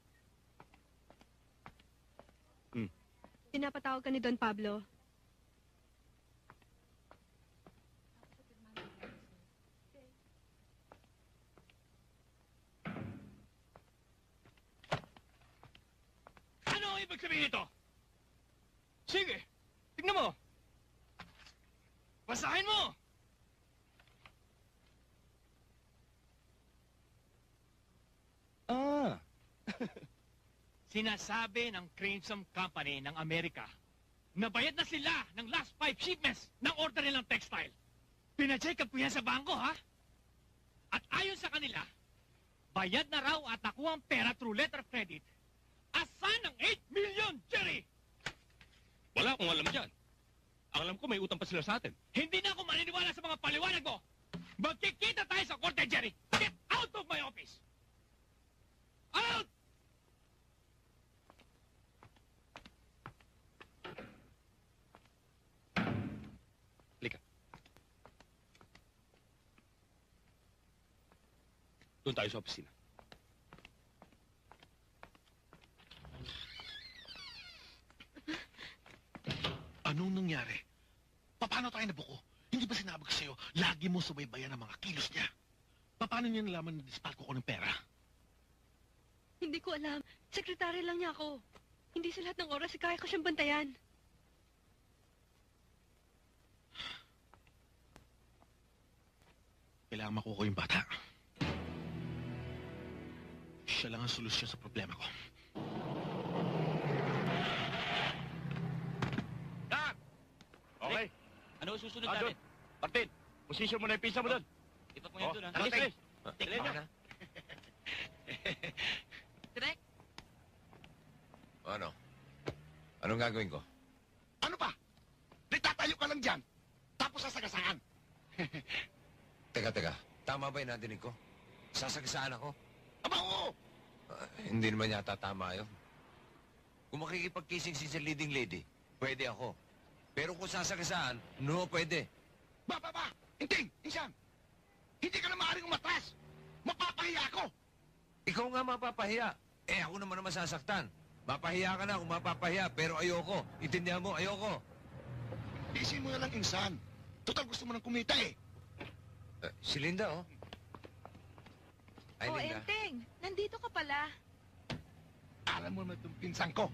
S22: Pinapatawag ka ni Don Pablo.
S3: Ano ang ibig sabihin ito? Sige, tignan mo. Basahin mo! Ah. Sinasabi ng Crimson Company ng Amerika na bayad na sila ng last 5 shipments ng order nilang textile. Pina-check up ko yan sa bangko, ha? At ayon sa kanila, bayad na raw at nakuha ang pera through letter of credit. Asan ang 8 million, Jerry?
S7: Wala akong alam dyan. Ang alam ko may utang pa sila sa atin.
S3: Hindi na ako maniniwala sa mga paliwanag mo. Magkikita tayo sa korte, Jerry. Get out of my office! Out!
S7: Halika. Doon tayo sa opisina.
S18: Anong nangyari? Paano tayo nabuko? Hindi ba sinabi ko sa'yo, lagi mo subaybayan ang mga kilos niya? Paano niya nalaman na dispalko ko ng pera?
S22: Hindi ko alam. Sekretary lang niya ako. Hindi sa lahat ng oras kaya ko siyang bantayan.
S18: Kailangan makuha ko yung bata. Siya lang ang solusyon sa problema ko.
S7: susunod namin. Martin, posisyon mo na yung pinsa mo doon.
S2: Ipa mo yan doon, ha?
S7: Alis, alis.
S2: Tingnan nyo.
S9: Direk,
S10: Ano? Anong gagawin ko?
S14: Ano pa? Di tatayo ka lang dyan, tapos sasagasaan.
S10: Teka. Tama ba yung nadinig ko? Sasagasaan ako?
S14: Aba, oo!
S10: Hindi naman yata tama yun. Kung makikipag-kissing si sa leading lady, pwede ako. Pero kung sasagasaan, no pwede.
S14: Ba! Inting! Insan! Hindi ka na maaaring umatras! Mapapahiya ako!
S10: Ikaw nga mapapahiya. Ako naman na masasaktan. Mapahiya ka na kung mapapahiya, pero ayoko. Intindihan mo, ayoko.
S14: Isin mo na lang, Insan. Total gusto mo nang kumita eh.
S10: Si Linda, oh. Ay, Linda.
S9: Enteng, nandito ka pala.
S14: Alam mo naman itong pinsan ko.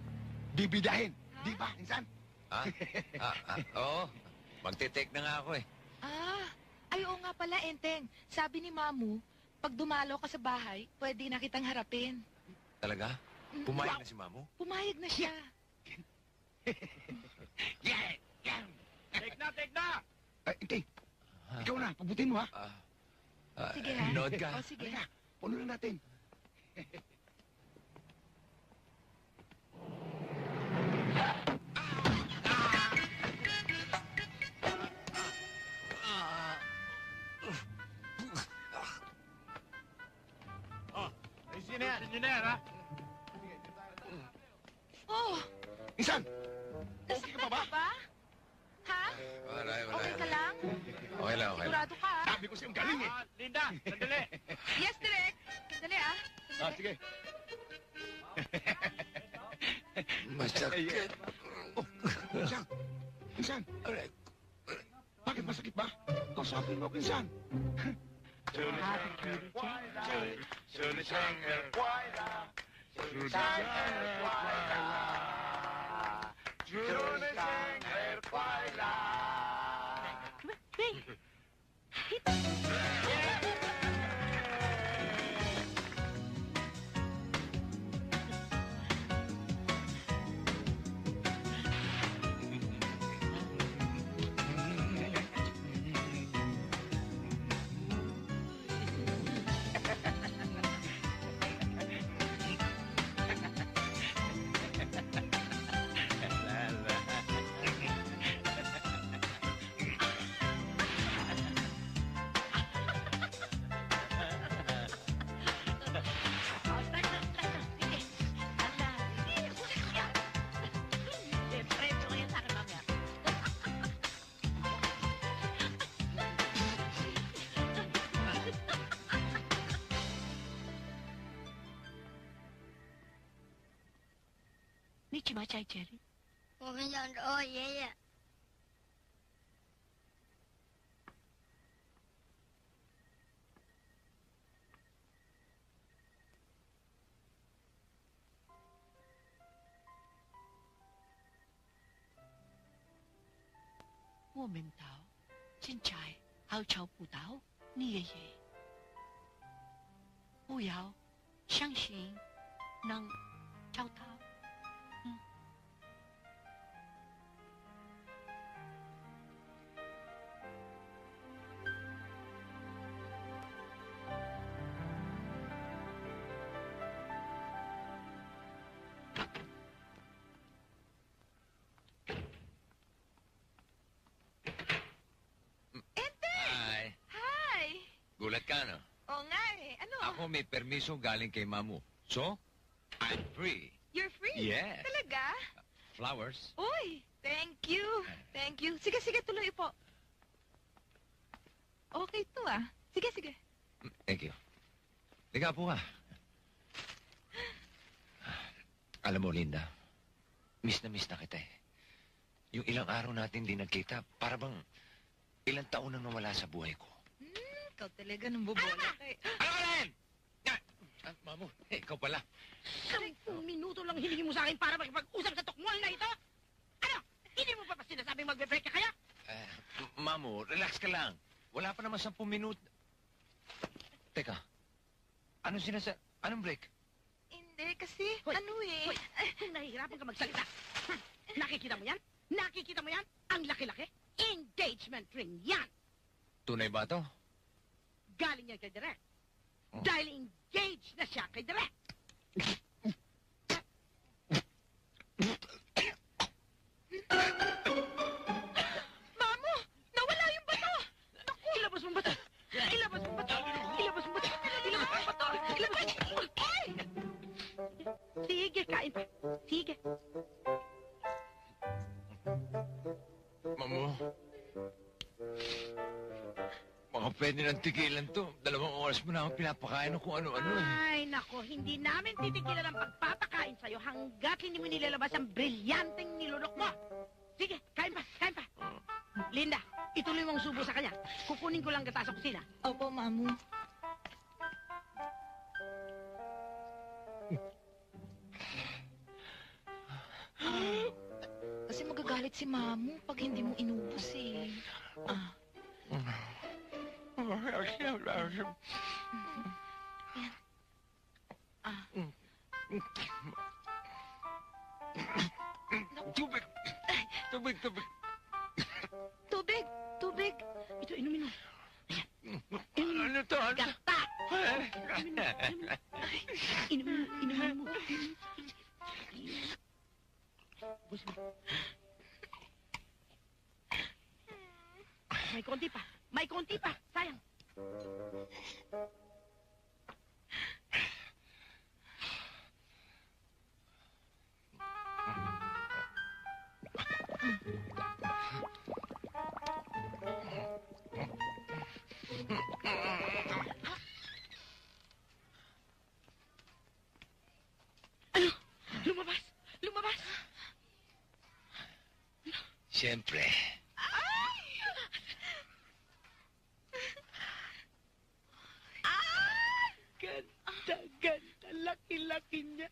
S14: Bibidahin. Di ba, Insan?
S10: Ha? Oo. Magte-take na nga ako eh.
S9: Ay oo nga pala, Enteng. Sabi ni Mamu, pag dumalo ka sa bahay, pwede na kitang harapin.
S10: Talaga? Pumayag na si Mamu?
S9: Pumayag na siya.
S7: Take na!
S14: Inting, ikaw na, pabutin mo ha.
S9: Sige ha.
S10: Nood ka.
S9: O sige.
S14: Halika, puno na natin.
S7: Ayusin na yan, ha?
S9: Oh,
S14: Insan, okay ka pa ba?
S9: Ha?
S10: Wala.
S9: Okay ka lang?
S10: Okay lang.
S9: Sigurado ka, ha?
S14: Sabi ko siyang galing eh.
S7: Linda, sandali.
S9: Yes, Direk. Sandali, ah.
S14: Sige.
S10: Masakit.
S14: Insan. Bakit masakit ba? Kausapin mo, Insan.
S12: 你怎么在这里？
S6: 我很想找我爷爷。
S12: 我们到现在还找不到你爷爷，不要相信能找到。
S10: Gulat ka, no?
S9: Oo nga eh. Ano?
S10: Ako may permiso galing kay Mamu. So, I'm free.
S9: You're free?
S10: Yes.
S9: Talaga?
S10: Flowers.
S9: Uy, thank you. Thank you. Sige, tuloy po. Okay to ah. Sige.
S10: Thank you. Liga po ka. Alam mo, Linda, miss na kita eh. Yung ilang araw natin di nagkita, para bang ilang taon nang nawala sa buhay ko.
S9: Ikaw talaga nung bubola kay...
S10: Ano ka rin? Mamu, ikaw pala.
S13: 10 minuto lang hiningi mo sa akin para makipag-usap sa tukmol na ito? Ano? Hindi mo pa sinasabing magbe-break ka kaya?
S10: Mamu, relax ka lang. Wala pa naman 10 minuto. Teka, anong break?
S9: Hindi, kasi ano eh...
S13: Hoy, kung nahihirapan ka magsalita, nakikita mo yan? Nakikita mo yan? Ang laki-laki? Hindi engagement ring yan.
S10: Tunay ba to?
S13: Galing yan kay Direk. Dahil engaged na siya kay Direk.
S9: Mamo! Nawala yung bato!
S13: Ilabas mo ba ito? Ilabas mo ba ito? Ilabas mo ba ito? Ilabas mo ba ito? Ilabas mo. Ay! Sige, kain pa. Sige.
S10: Mamo. Mga pwede ng tigilan to. 2 oras mo na akong pinapakain ng kung ano-ano eh.
S13: Ay, nako, hindi namin titigilan ang pagpapakain sa'yo hanggat hindi mo nilalabas ang brilyanteng nilunok mo. Sige, kain pa, kain pa. Linda, ituloy mong subo sa kanya. Kukunin ko lang gata sa kusina.
S9: Opo, Mamo. Kasi magagalit si Mamo pag hindi mo inubos eh.
S10: Tubig! Tubig, tubig!
S13: Tubig! Tubig! Ito, inumin mo.
S10: Ano to? Ano?
S13: Gata! Inumin mo. Bus mo. May konti pa. May konti pa. Sayang. Ano? Lumabas! Lumabas!
S10: Siyempre.
S13: Ganda, laki-laki niya.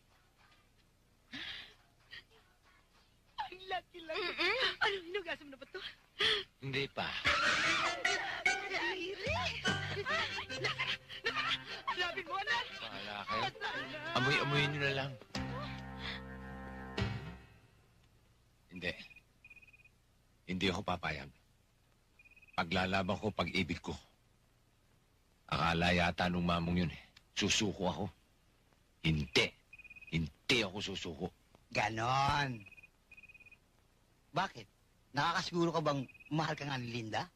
S13: Ang laki-laki. Ano, hinugasan mo na ba ito?
S10: Hindi pa.
S13: Sabi mo na.
S10: Bahala kayo. Amoy-amoyin nyo na lang. Hindi. Hindi ako papayag. Paglalaban ko pag-ibig ko. Akala yata nung mamong yun eh. Susuko ako. Hindi. Hindi ako susuko.
S19: Ganon. Bakit? Nakakasiguro ka bang mahal ka nga ni Linda?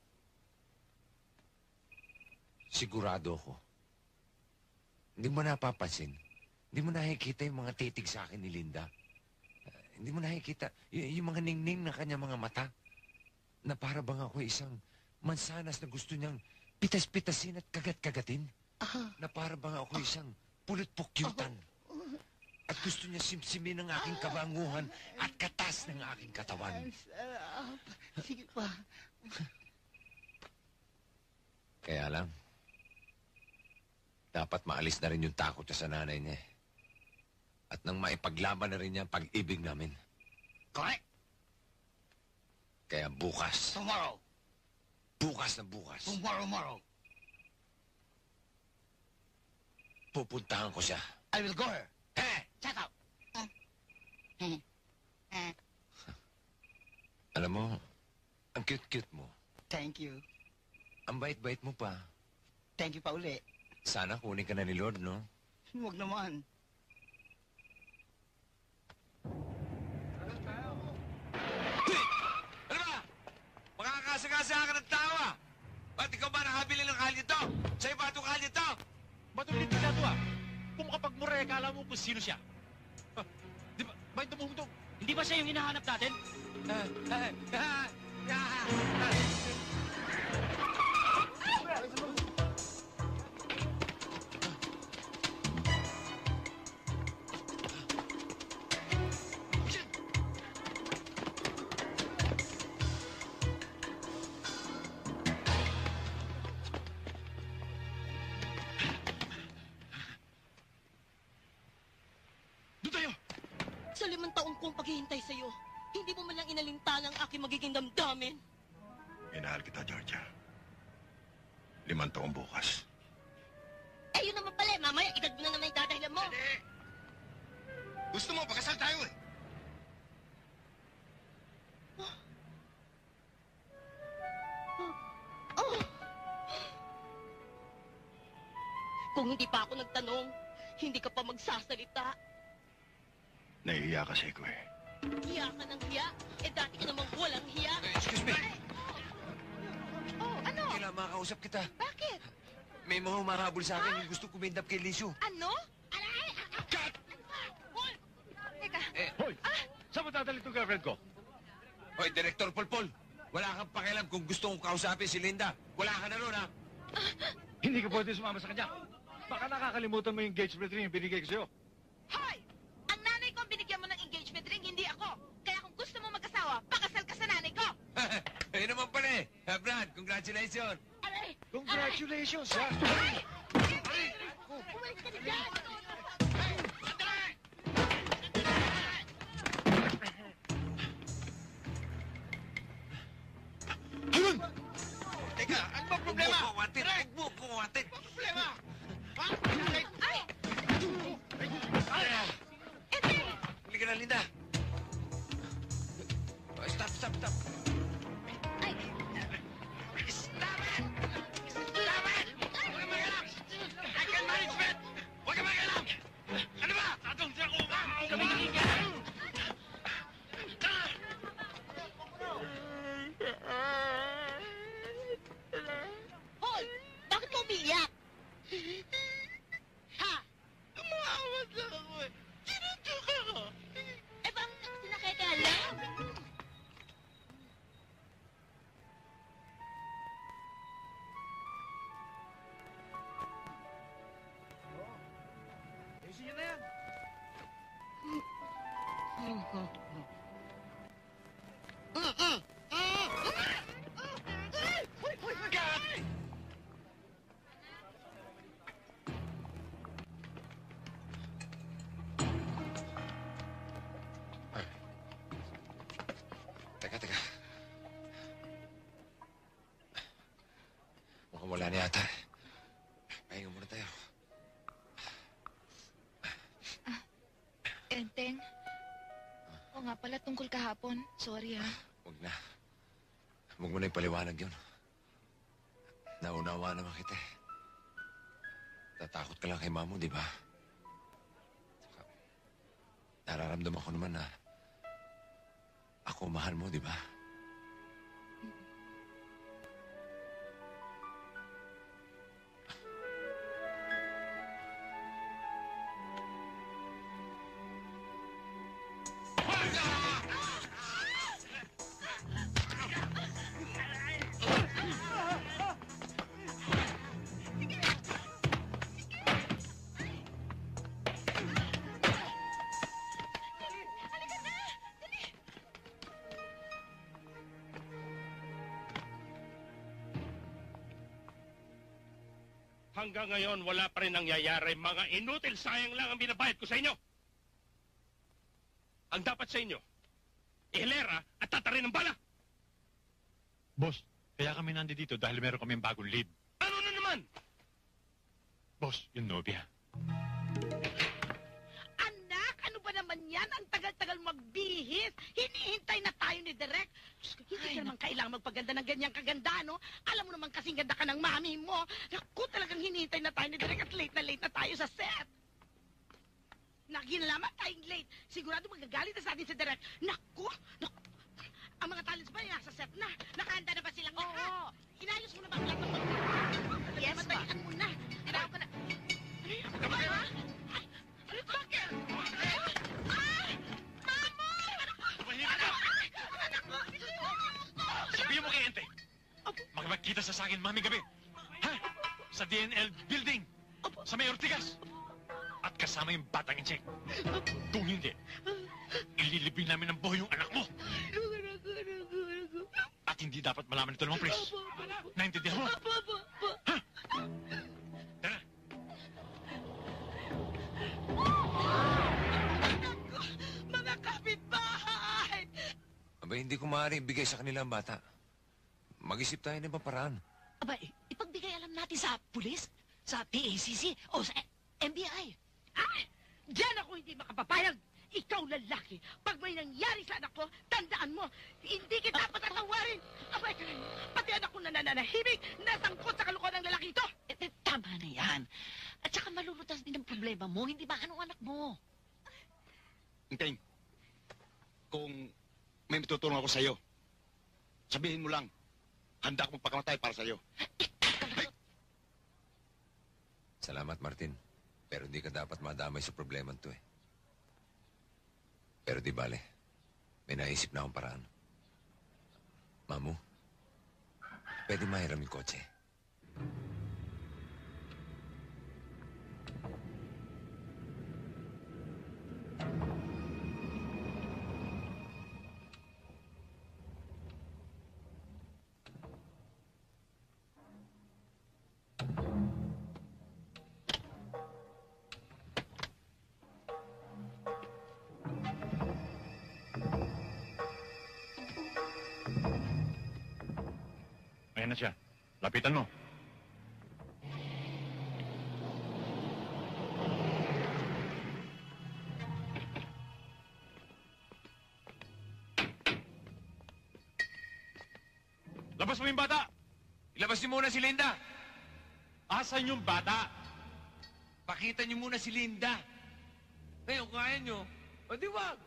S10: Sigurado ako. Hindi mo napapansin. Hindi mo nakikita yung mga titig sa akin ni Linda. Hindi mo nakikita yung mga ningning ng kanyang mga mata. Na para bang ako isang mansanas na gusto niyang pitas-pitasin at kagat-kagatin. Na para bang ako isang pulot-pukyutan. At gusto niya simsimin ang aking kabanguhan at katas ng aking katawan.
S19: Sige pa.
S10: Kaya lang, dapat maalis na rin yung takot niya sa nanay niya. At nang maipaglaban na rin niya ang pag-ibig namin.
S19: Correct.
S10: Kaya bukas.
S19: Tomorrow.
S10: Bukas na bukas.
S19: Tomorrow.
S10: Pupuntahan ko siya.
S19: I will go her. Shut up.
S10: Alam mo, ang cute-cute mo.
S19: Thank you.
S10: Ang bait-bait mo pa.
S19: Thank you pa uli.
S10: Sana kunin ka na ni Lord, no?
S19: Huwag naman.
S10: Ano ba? Makakasagasa ka ng tao, ah! Ba't ikaw ba nakabili ng kalye to? Sa'yo ba itong kalye to?
S3: Matulit na to ah. Kung makapagmura, kala mo kung sino siya. Di ba? Bakit tumuhutog? Hindi ba siya yung hinahanap natin?
S8: Sa 5 taong kong paghihintay sa'yo, hindi mo man lang inalintana ang aking magiging damdamin.
S20: Minahal kita, Georgia. 5 taong bukas.
S8: Eh, yun naman pala eh. Mamaya, edad mo na naman yung dadahilan mo.
S20: Gusto mo, pakasal tayo eh.
S8: Kung hindi pa ako nagtanong, hindi ka pa magsasalita.
S18: Nahihiya kasi ko eh.
S8: Hiya ka ng hiya. Eh dati ka namang walang hiya.
S10: Excuse me.
S9: Oh, ano?
S10: Kailangan makausap kita.
S9: Bakit?
S10: May mga humahabol sa akin yung gusto kumindap kay Lisyo.
S9: Ano? Teka.
S1: Hoy! Saan mo dadali itong girlfriend ko?
S10: Hoy, Director Polpol. Wala kang pakialam kung gusto kong kausapin si Linda. Wala ka na ron, ha?
S1: Hindi ka pwede sumama sa kanya. Baka nakakalimutan mo yung engagement ring yung binigay ko sa'yo.
S9: Hoy! Ang nanay ko ang binigyan mo ng engagement ring, hindi ako. Kaya kung gusto mo mag-asawa, pakasal ka sa nanay ko.
S10: Ayun naman pala eh. Brad, congratulations.
S1: Congratulations, ha?
S6: Umalis ka na dyan!
S18: Ayun!
S10: Teka, ano ba problema? Huwag mo kumawatin. Huwag mo kumawatin.
S18: Ano problema? Ha?
S9: Ay!
S10: Huli ka na, Linda. Oh, stop, stop, stop.
S9: Ay!
S10: Stop it! Stop it! Huwag ka magalam! I can manage it! Huwag ka magalam! Ano ba? Atong siya ko! Kamigigil ka!
S8: Hoy! Bakit mo umiiyak? Ha?
S18: Umawat lang ako eh. Sinutuka ko.
S8: Eh, bakit kasi nakikaalam?
S1: Ayusin niyo na yan.
S10: Teka, teka. Mukhang wala na yata. Pahinga muna tayo.
S9: Enteng. O nga pala, tungkol kahapon. Sorry, ha?
S10: Huwag na. Huwag mo na ipaliwanag yun. Naunawa naman kita eh. Tatakot ka lang kay Mamo, di ba? Saka, nararamdaman ko naman na ako mahal mo, di ba?
S7: Hanggang ngayon, wala pa rin nangyayari. Mga inutil, sayang lang ang binabayad ko sa inyo. Ang dapat sa inyo, ihilera at tatarin ng bala.
S16: Boss, kaya kami nandito dahil meron kaming bagong lead.
S7: Ano na naman?
S16: Boss, yung nobya.
S13: Anak, ano ba naman yan? Ang tagal-tagal magbihis. Hinihintay na tayo ni Direk. Diyos ko, hindi ka naman kailangan magpaganda ng ganyang kaganda, no? Alam mo naman kasing ganda ka ng mami mo. Naku, talagang hinihintay na tayo ni Direk at late na tayo sa set. Naginalaman tayong late. Sigurado magagalit na sa atin si Direk. Naku, naku. Ang mga talents ba nasa set na? Nakahanda na ba silang lahat? Oo. Inayos mo na ba ang lahat ng mga... Yes, ma. Matalian mo na. Tinaw ko na. Ano yun? Ay, ano ito? Bakit?
S16: Sabihin mo kay Ente. Magkita sa akin maming gabi. Ha? Sa DNL building. Sa May Ortigas. At kasama yung batang incheck. Kung hindi, ililibing namin ng buhay yung anak mo. At hindi dapat malaman ito ng mga polis. Naintindihan mo? Ha? Tara.
S13: Mga kapitbahay!
S10: Aba, hindi ko maaari ibigay sa kanila ang bata. Mag-isip tayo ng ibang paraan.
S12: Aba, ipagbigay alam natin sa pulis, sa PACC, o sa NBI.
S13: Ay! Diyan ako hindi makapapayag! Ikaw lalaki, pag may nangyari sa anak ko, tandaan mo, hindi kita patatawarin! Abay, pati anak ko na nananahimik, nasangkot sa kalukuhan ng lalaki ito!
S12: Tama na yan. At problema mo? Hindi ba anong anak mo?
S14: Inteng, kung may matutulong ako sa'yo, sabihin mo lang, handa akong pagkamatay para sa'yo.
S10: Salamat, Martin. Pero hindi ka dapat madamay sa problema to eh. Pero di bale, may naisip na akong paraan. Mamu, pwede mahiram yung kotse.
S16: Ayan na siya. Lapitan mo. Labas mo yung bata!
S1: Ilabas niyo muna si Linda!
S16: Asan yung bata?
S1: Pakita niyo muna si Linda. Ngayon, kung kaya niyo, o di wag.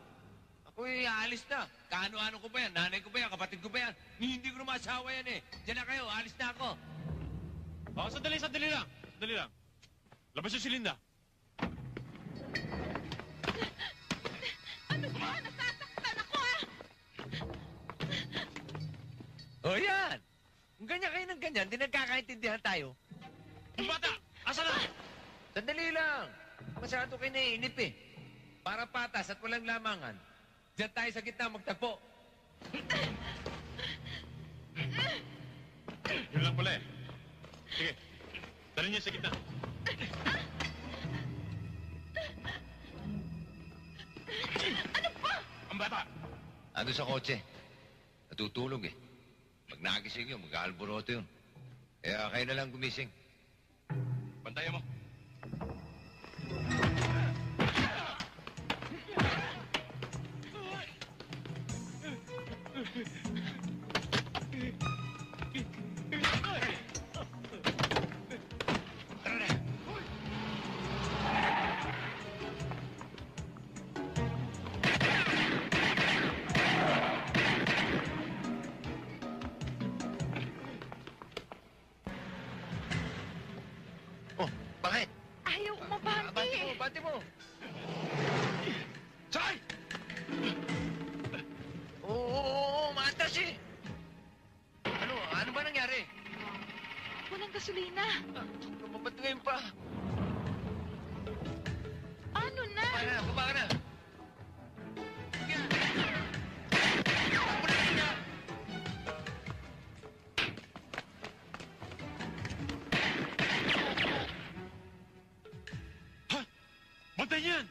S1: Ako'y aalis na. Kaano-ano ko ba yan? Nanay ko ba yan? Kapatid ko ba yan? Hindi ko na masawa yan eh. Diyan na kayo, aalis na ako.
S16: Oh, sandali lang. Sandali lang. Labas yung si Linda.
S9: Ano ba? Nasasaktan ako ah!
S1: O yan! Kung ganyan kayo ng ganyan, di nagkakaintindihan tayo.
S16: Yung bata! Asa na?
S1: Sandali lang. Masyado kayo naiinip eh. Para patas at walang lamangan. Diyan tayo sa gitna magtagpo.
S16: Yun lang pala eh. Sige, dalhin niyo sa gitna.
S9: Ano ba?
S16: Ang bata!
S10: Ando sa kotse. Natutulog eh. Pag nagising yun, mag-aalboroto yun. Kaya kayo na lang gumising.
S16: Bantayan mo.
S1: Oh, bakit?
S9: Ayaw umabante.
S1: Bante mo.
S16: Say!
S1: Oo, maatas eh. Ano ba nangyari?
S9: Walang gasolina.
S1: Ba't ngayon pa?
S9: Ano na?
S1: Baba ka na. Sige. Takbo na Linda.
S16: Bantay niyan!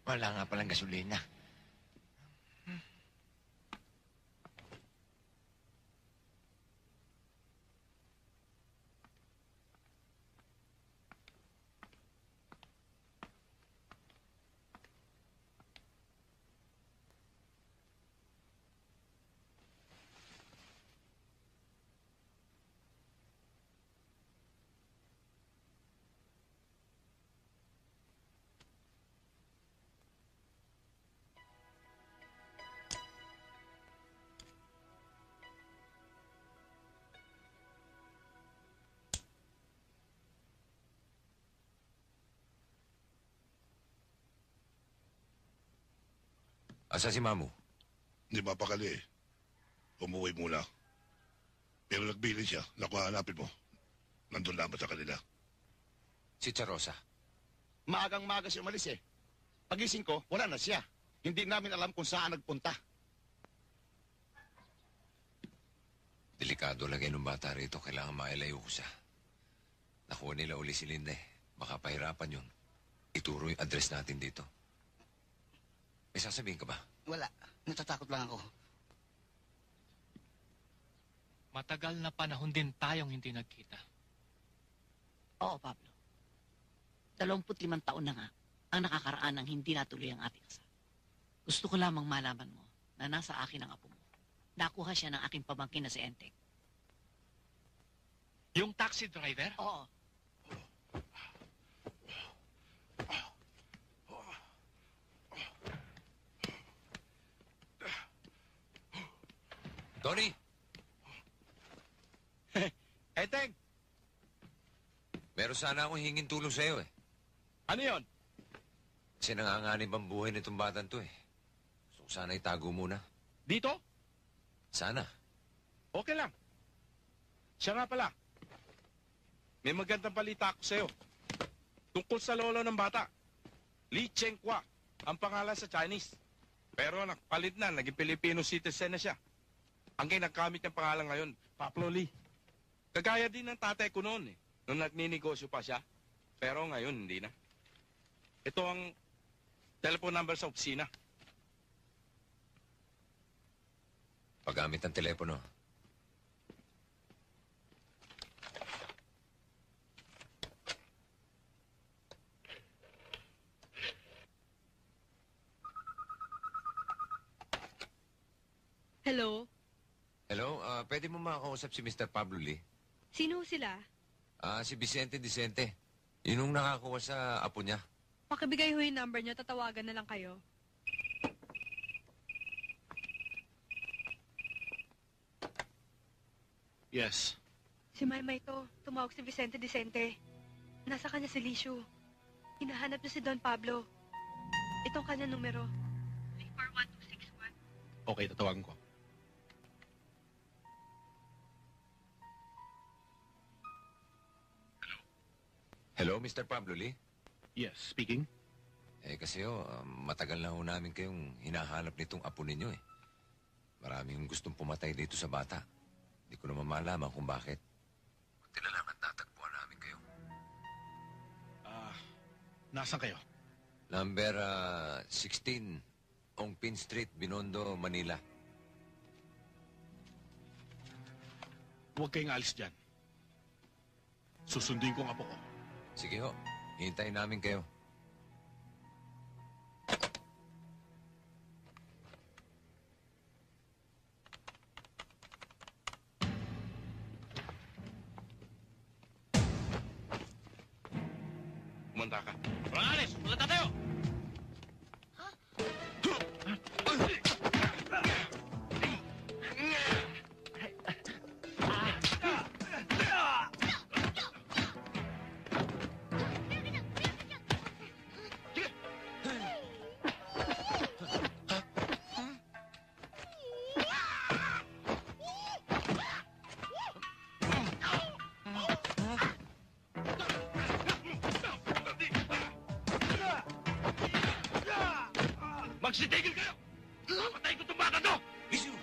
S1: Wala nga palang gasolina.
S10: Asa si Mamu?
S20: Hindi mapakali eh. Umuwi muna. Pero nagbilin siya. Naku, hanapin mo. Nandun lamang sa kanila.
S10: Si Charosa?
S14: Maagang-maaga siya umalis eh. Pagising ko, wala na siya. Hindi namin alam kung saan nagpunta.
S10: Delikado lagay ng bata rito. Kailangan mailayo ko siya. Nakuha nila uli si Linda eh. Baka pahirapan yun. Ituro yung address natin dito. May sasabihin ka ba?
S19: Wala. Natatakot lang ako.
S3: Matagal na panahon din tayong hindi nagkita.
S12: Oo, Pablo. 25 taon na nga ang nakakaraan ng hindi natuloy ang ating kasal. Gusto ko lamang malaman mo na nasa akin ang apo mo. Nakuha siya ng aking pamangkin na si Entek.
S3: Yung taxi driver?
S12: Oo.
S10: Tony!
S14: Entek!
S10: Meron sana akong hingin tulong sa'yo eh.
S14: Ano yon?
S10: Kasi nanganganib ang buhay nitong batang to eh. So sana itago muna.
S14: Dito?
S10: Sana.
S14: Okay lang. Siya nga pala. May magandang balita ako sa'yo. Tungkol sa lolo ng bata. Li Chenghua, ang pangalan sa Chinese. Pero nakpalit na, naging Filipino citizen na siya. Ang ginagamit niyang pangalan ngayon, Pablo Lee. Kagaya din ng tatay ko noon eh, nung nagninegosyo pa siya. Pero ngayon, hindi na. Ito ang telephone number sa opisina.
S10: Paggamit ng telepono.
S22: Hello?
S10: Hello, pwede mo makakausap si Mr. Pablo Lee?
S22: Sino sila?
S10: Si Vicente Dicente. Yun yung nakakuha sa apo niya.
S22: Pakibigay ho yung number niyo, tatawagan na lang kayo.
S18: Yes.
S22: Si Maymay to, tumawag si Vicente Dicente. Nasa kanya si Lishu. Hinahanap niya si Don Pablo. Itong kanya numero. 341261.
S18: Okay, tatawagan ko.
S10: Hello, Mr. Pablo Lee?
S18: Yes, speaking.
S10: Kasi matagal na ho namin kayong hinahanap nitong apo ninyo eh. Maraming gustong pumatay dito sa bata. Hindi ko naman malaman kung bakit. Kunti na lang at natagpuan namin kayo.
S18: Nasaan kayo?
S10: Number 16, Ongpin Street, Binondo, Manila.
S18: Huwag kayong alis dyan. Susundin ko ang apo ko.
S10: Sige ho, hintayin namin kayo.
S7: Umanda ka.
S3: Walang alis! Wala tatayo!
S7: Magsitigil kayo! Papatayin ko itong bata to!
S10: Lisyo!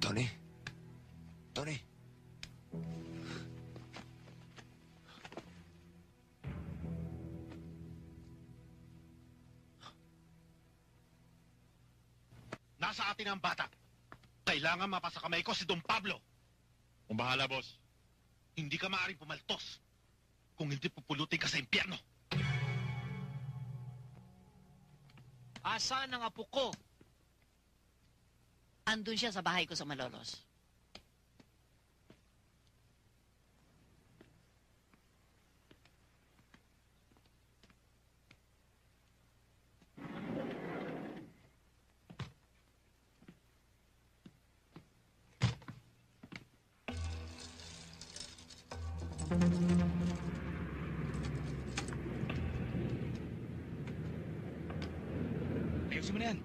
S10: Tony? Tony?
S18: Nasa atin ang bata. Kailangan mapasa kamay ko si Don Pablo.
S7: Kung bahala, boss.
S18: Hindi ka maaaring pumaltos. Kung hindi pupulutin ka sa impyerno.
S3: Asaan ang apo ko?
S4: Andun siya sa bahay ko sa Malolos.
S3: Ayusin mo na yan.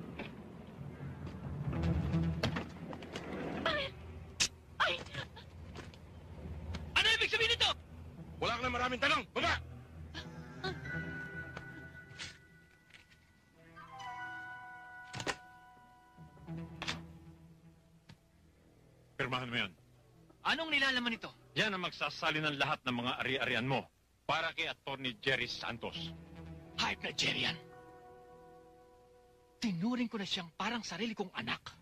S4: Ay!
S3: Ano ibig sabihin nito?
S17: Wala ka na maraming tanong! Baba!
S16: Pirmahan mo yan.
S3: Anong nilalaman nito?
S16: Yan ang magsasali ng lahat ng mga ari-arian mo para kay Attorney Jerry Santos.
S3: Hype na Jerry yan. Tinuring ko na siyang parang sarili kong anak.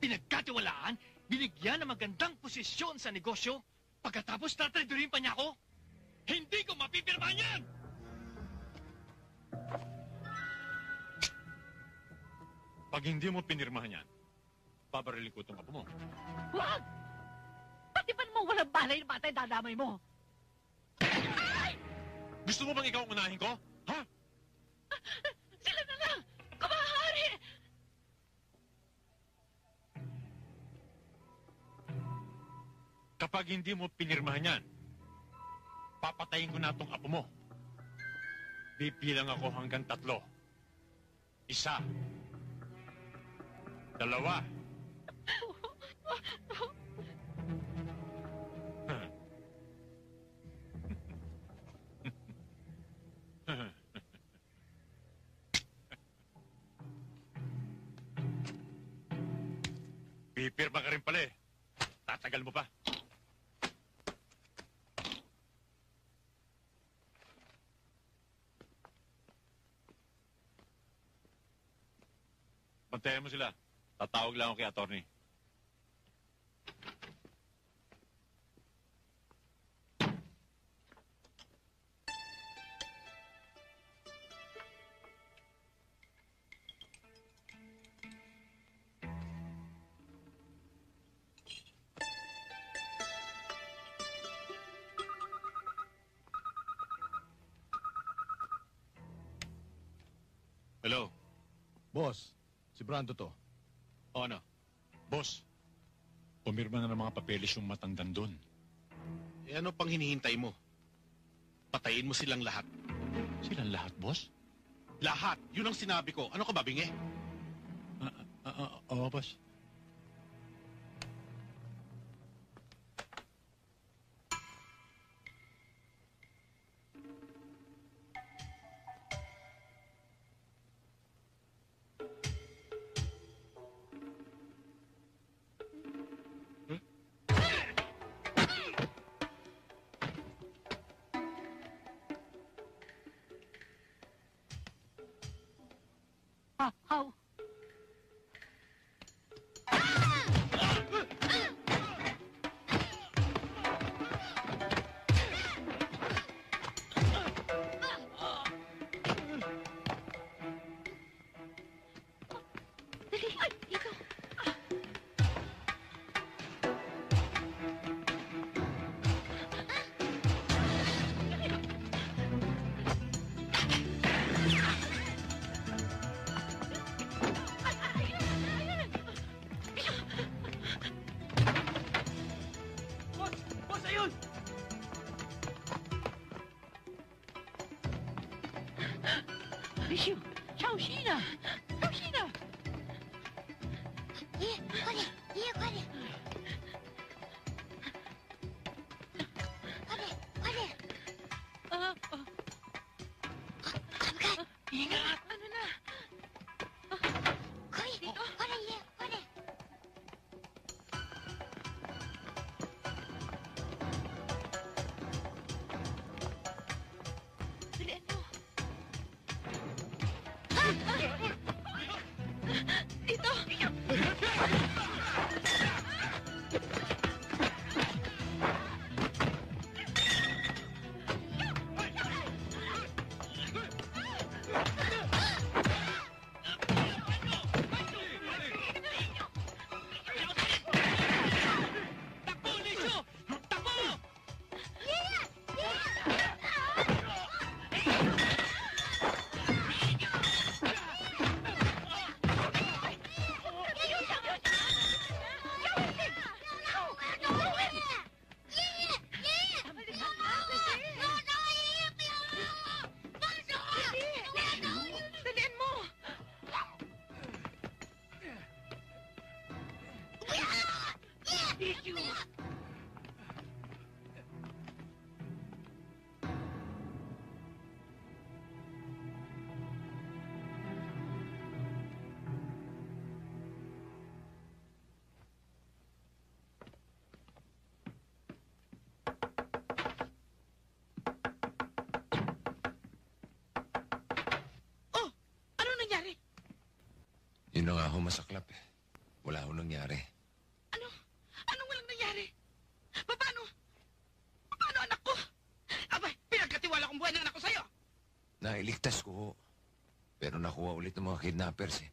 S3: Pinagkatiwalaan, binigyan ng magandang posisyon sa negosyo, pagkatapos tatradurin pa niya ako. Hindi ko mapipirmahan yan!
S16: Pag hindi mo pinirmahan yan, babarilin ko itong apo mo.
S4: Wag! Pati ba naman walang balay na batay dadamay mo?
S16: Gusto mo bang ikaw ang unahin ko? Ha?
S4: Sila na lang! Kumahari!
S16: Kapag hindi mo pinirmahan yan, papatayin ko na itong apo mo. Bibilang ako hanggang 3. 1. 2. Pipirma ka rin pala eh. Tatagal mo pa. Bantayan mo sila. Tatawag lang ako kay attorney.
S18: Hello? Boss, si Brando to.
S16: O ano? Boss, pumirma na ng mga papeles yung matandang doon.
S18: Eh ano pang hinihintay mo? Patayin mo silang lahat.
S16: Silang lahat, boss?
S18: Lahat! Yun ang sinabi ko. Ano ka ba, bingi?
S16: Oo, boss.
S4: How? Dali! Ay, dito!
S3: Boss, ayun!
S4: Bishio! Chowshina! Chowshina!
S6: 爷，快点，爷爷快点，快点，快点！ 看不看
S4: ？Ingat! Ano na?
S6: 可以，快点，爷，快点！
S4: Dalian nyo! Dito!
S13: Issue!
S10: Yun na nga ho masaklap eh. Wala ho nangyari.
S13: Anong walang nangyari? Paano? Paano anak ko? Abay, pinagkatiwala kong buhay ng anak ko sa'yo.
S10: Nailigtas ko ho. Pero nakuha ulit ng mga kidnappers eh.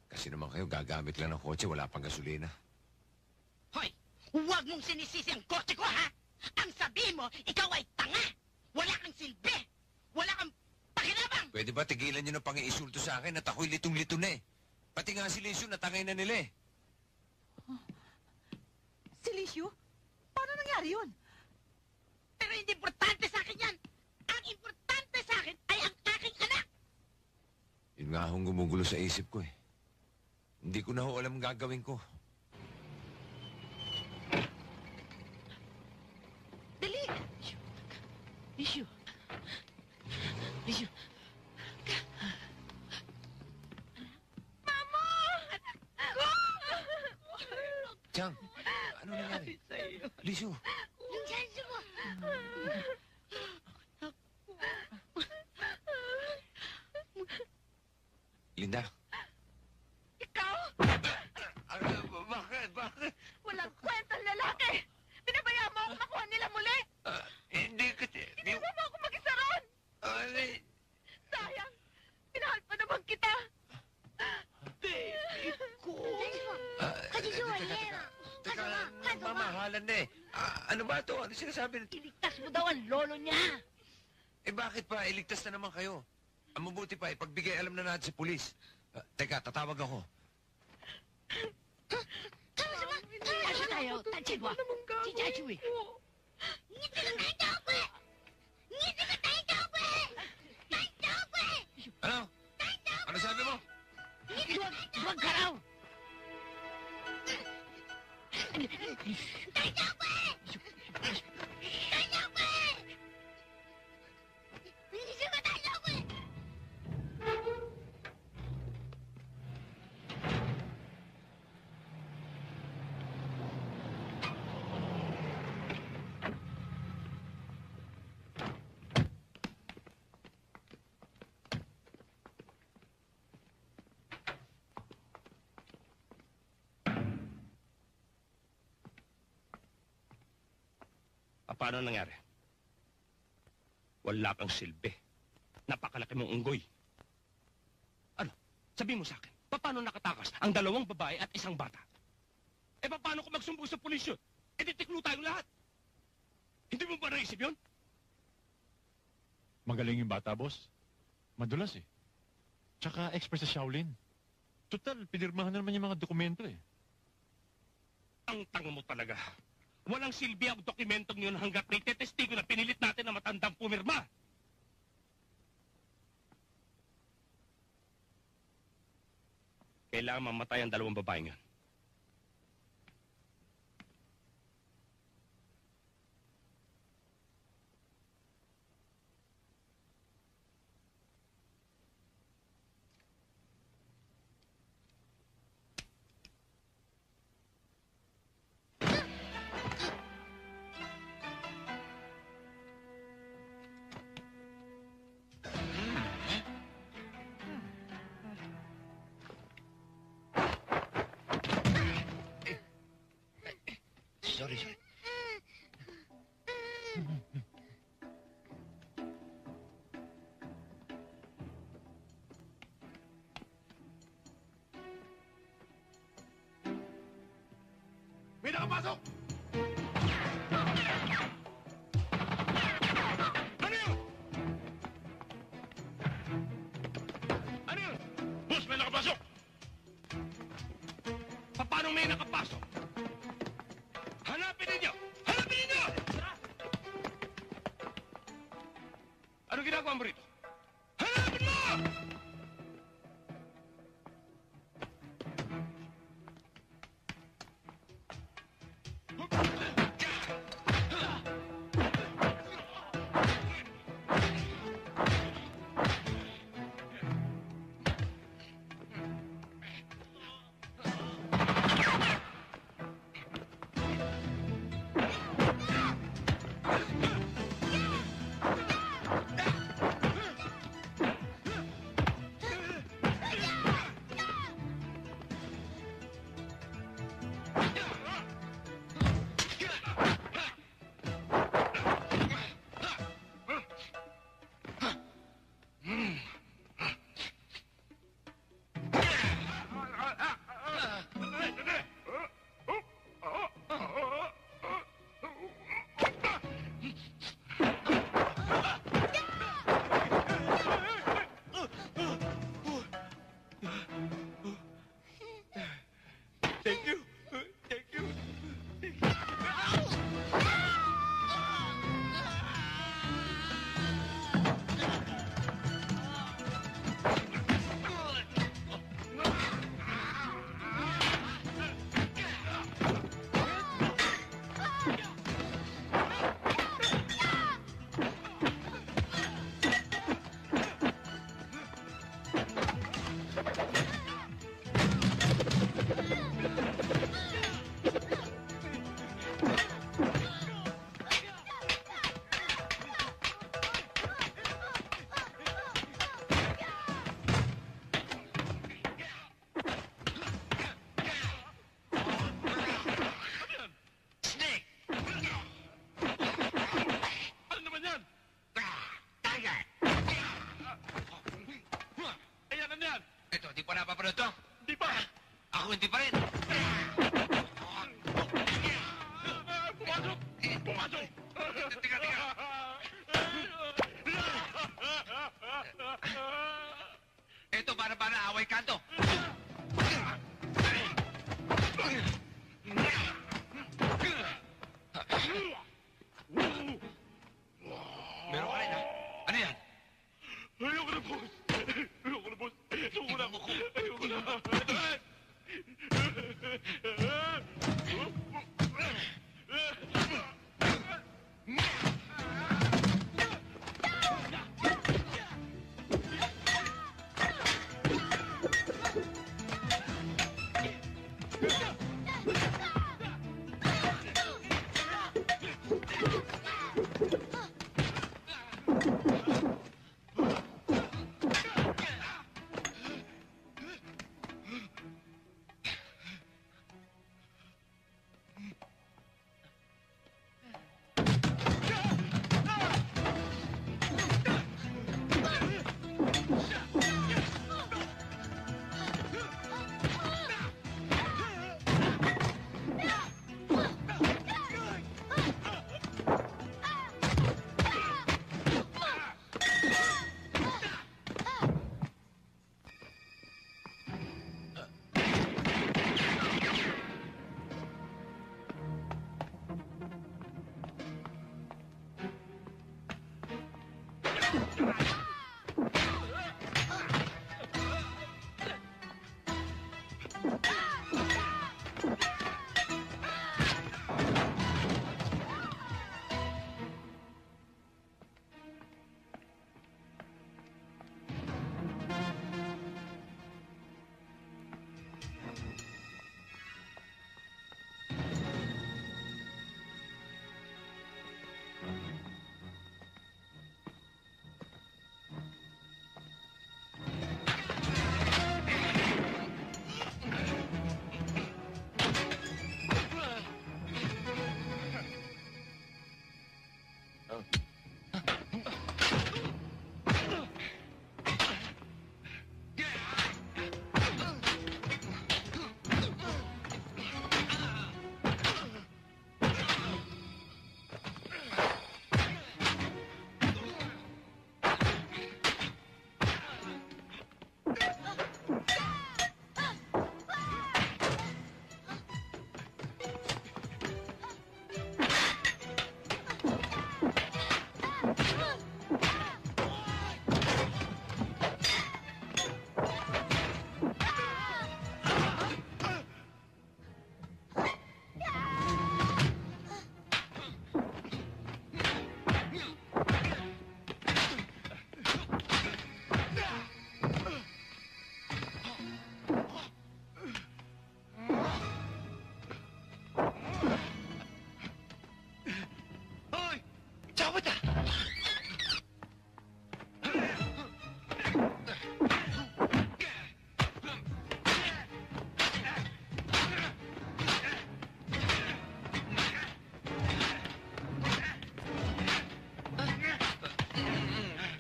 S10: Kasi naman kayo gagamit lang ng kotse, wala pang gasolina.
S13: Hoy, huwag mong sinisisi ang kotse ko, ha? Ang sabihin mo, ikaw ay tanga. Wala kang silbi. Wala kang pakinabang.
S10: Pwede ba tigilan nyo ng pang-iisulto sa akin at ako'y litong-lito na eh? Pati nga si Lisio, natangay na nila eh.
S13: Si Licio? Paano nangyari yun? Pero hindi importante sa akin yan. Ang importante sa akin ay ang aking anak.
S10: Yun nga hong gumugulo sa isip ko eh. Hindi ko na ho alam ang gagawin ko.
S13: Dali!
S12: Licio! Licio!
S10: Chang, ano nangyari? Lisyo.
S6: Yung chance mo.
S10: Linda.
S13: Ikaw?
S1: Bakit?
S13: Walang kwentang lalaki. Pinabayaan mo ako makuha nila muli.
S1: Hindi kasi...
S13: Iniwan mo ako mag-isa ron. Sayang. Pinahal pa naman kita. Baby ko.
S10: Teka, mamahalan na eh. Ano ba ito? Ano sinasabi?
S12: Iligtas mo daw ang lolo niya.
S10: Eh bakit pa? Iligtas na naman kayo. Ang mabuti pa, ipagbigay alam na natin sa pulis. Teka, tatawag ako.
S12: Kasya tayo, tansya mo. Si Jachui.
S10: Ano? Ano sabi mo?
S12: Huwag ka raw.
S7: Paano nangyari? Wala kang silbi. Napakalaki mong unggoy. Ano? Sabihin mo sa akin, paano nakatakas ang 2 babae at 1 bata? Eh, paano kung magsumbong sa pulis yun? Eh, titiklo tayong lahat. Hindi mo ba naisip yun?
S16: Magaling yung bata, boss. Madulas eh. Tsaka expert sa Shaolin. Total, pinirmahan na naman yung mga dokumento eh.
S7: Ang tanga mo talaga. Walang silbi ang dokumentong yun hanggat may tetestigo na pinilit natin na matandang pumirma. Kailangan mamatay ang 2 babaeng yun.
S10: Sorry.
S18: May nakapasok!
S7: Ano yun? Ano yun?
S18: Boss, may nakapasok!
S7: Paano may nakapasok? Hanapin ninyo! Hanapin ninyo! Ano ginagawa mo rito? Hanapin mo!
S1: hindi pa rin.
S5: Pumasok! Pumasok!
S1: Teka. Ito, para away kanto. Meron ka rin, ha? Ano yan?
S5: Ayoko na, boss. Ayoko na, boss. Ayoko na. Ayoko na.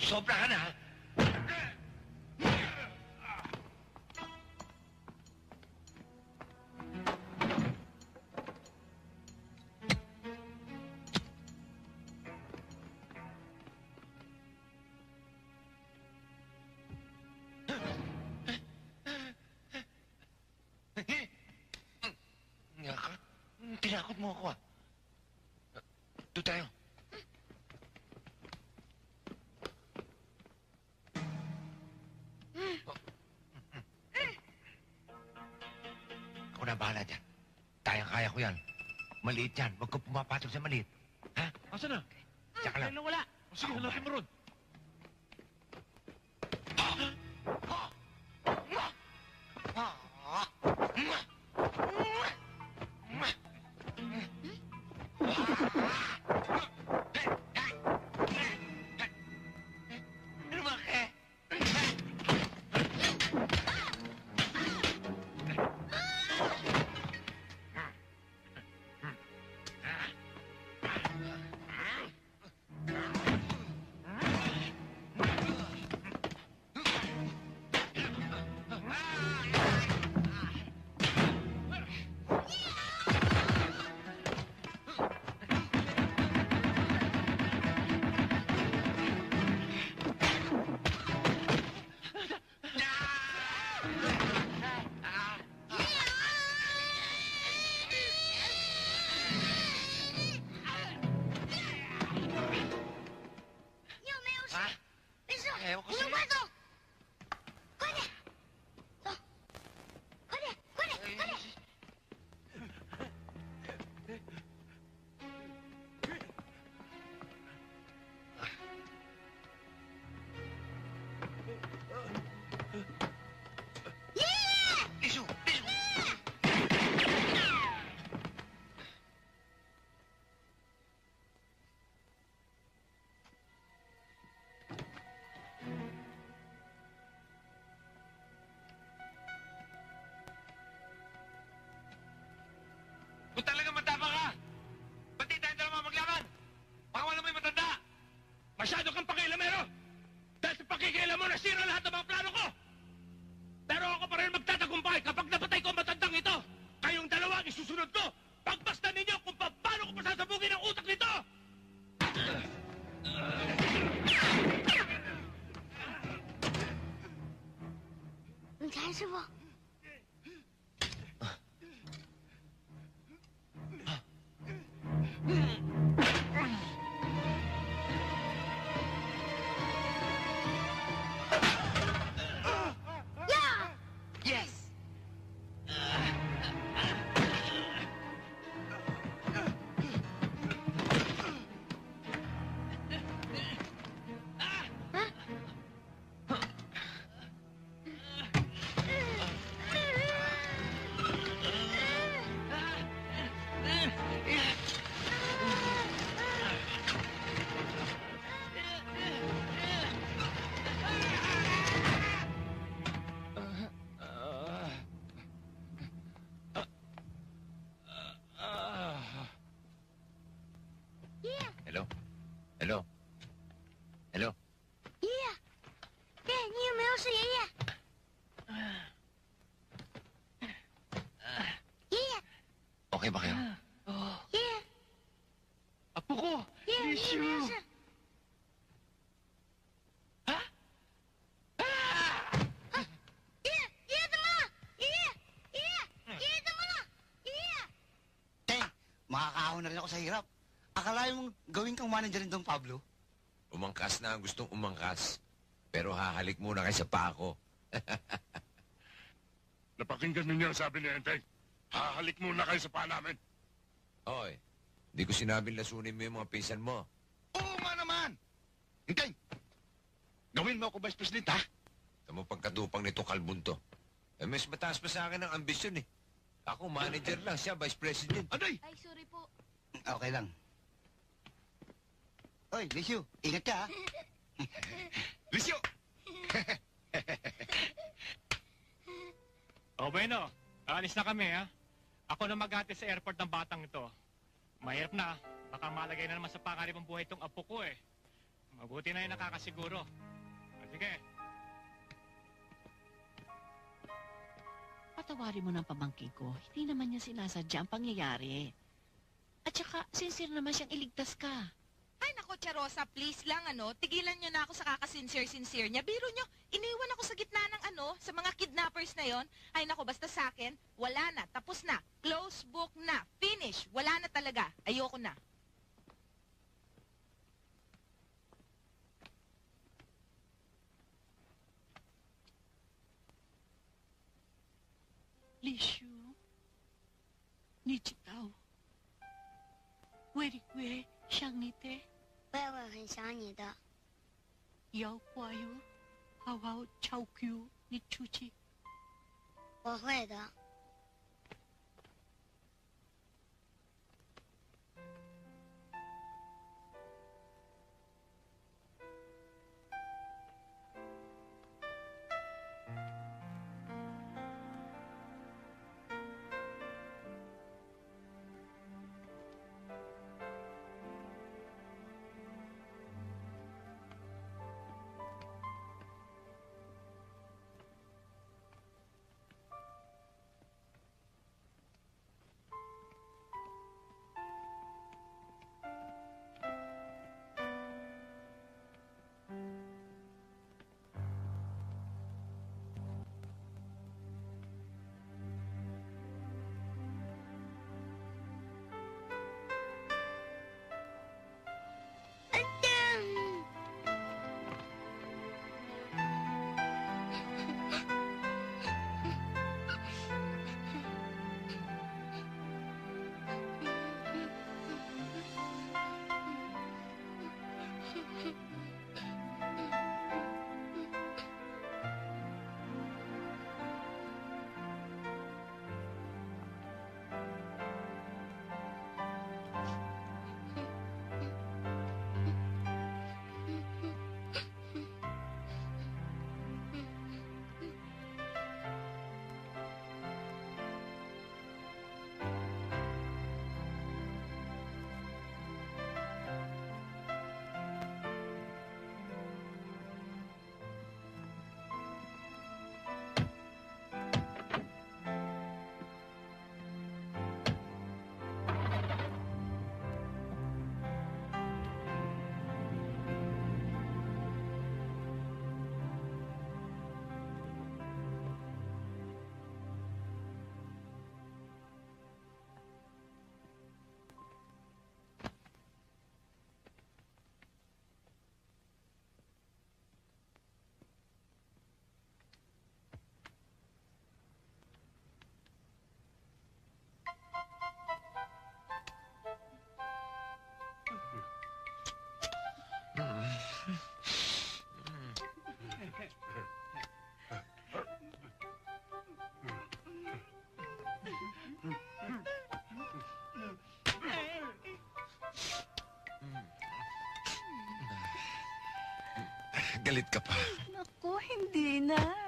S1: Sobra ka na, ha? Tinakot mo ako, ah. Doon tayo. Ako na bahala dyan. Kaya ko yan. Maliit yan. Huwag ko pumapatol sa maliit. Ha?
S3: Asa na?
S1: Tsaka lang.
S13: Wala.
S3: Sige, hanapin mo ron.
S7: susunod ko! Pagmasdan ninyo kung paano ko pasasabugin ang utak nito!
S6: 你看师傅。
S2: Yes! Hello? Hello? Hello?
S6: 爷爷，爷爷，你有没有事？爷爷，爷爷，
S10: Okay ba kayo?
S6: 爷爷，
S18: Apo ko!
S6: 爷爷，你有没有事？爷爷，爷爷怎么了？爷爷，爷爷，爷爷怎么了？爷爷。
S19: Teng, makakaahon na rin ako sa hirap. Akala mong gawin kang manager ni Don Pablo?
S10: Umangkas na ang gustong umangkas. Pero hahalik muna kayo sa pako.
S20: Napakinggan ninyo ang sabi ni Enteng. Hahalik muna kayo sa paa namin.
S10: Hoy, di ko sinabing lasunin mo yung mga pinsan mo.
S14: Oo nga naman! Enteng! Gawin mo ako vice president, ha?
S10: Tamo pagkadupang nito kalbon to. Eh, mas mataas pa sa akin ang ambisyon eh. Ako, manager lang. Siya, vice president.
S14: Aday!
S22: Ay, sorry po.
S19: Okay lang. Oy, Lisyu, ingat ka, ha?
S14: Lisyo!
S3: O, bueno. Alis na kami, ha? Ako na maghati sa airport ng batang ito. Mahirap na. Baka malagay na naman sa pangaripang buhay itong apo ko, eh. Mabuti na yung nakakasiguro. Sige.
S12: Patawarin mo ng pamangkin ko. Hindi naman niya sinasadya ang pangyayari. At saka, sincere naman siyang iligtas ka.
S9: Ay, nako, Charosa, please lang, tigilan nyo na ako sa kakasincere-sincere niya. Biro nyo, iniwan ako sa gitna ng sa mga kidnappers na yon. Ay, nako, basta sa akin, wala na, tapos na, close book na, finish, wala na talaga, ayoko na.
S12: Lishu, ni知道为为想你的，
S6: 我也会很想你的。
S12: 要乖哟，好好照顾你出去。
S6: 我会的。
S10: galit ka pa.
S11: Naku, hindi na.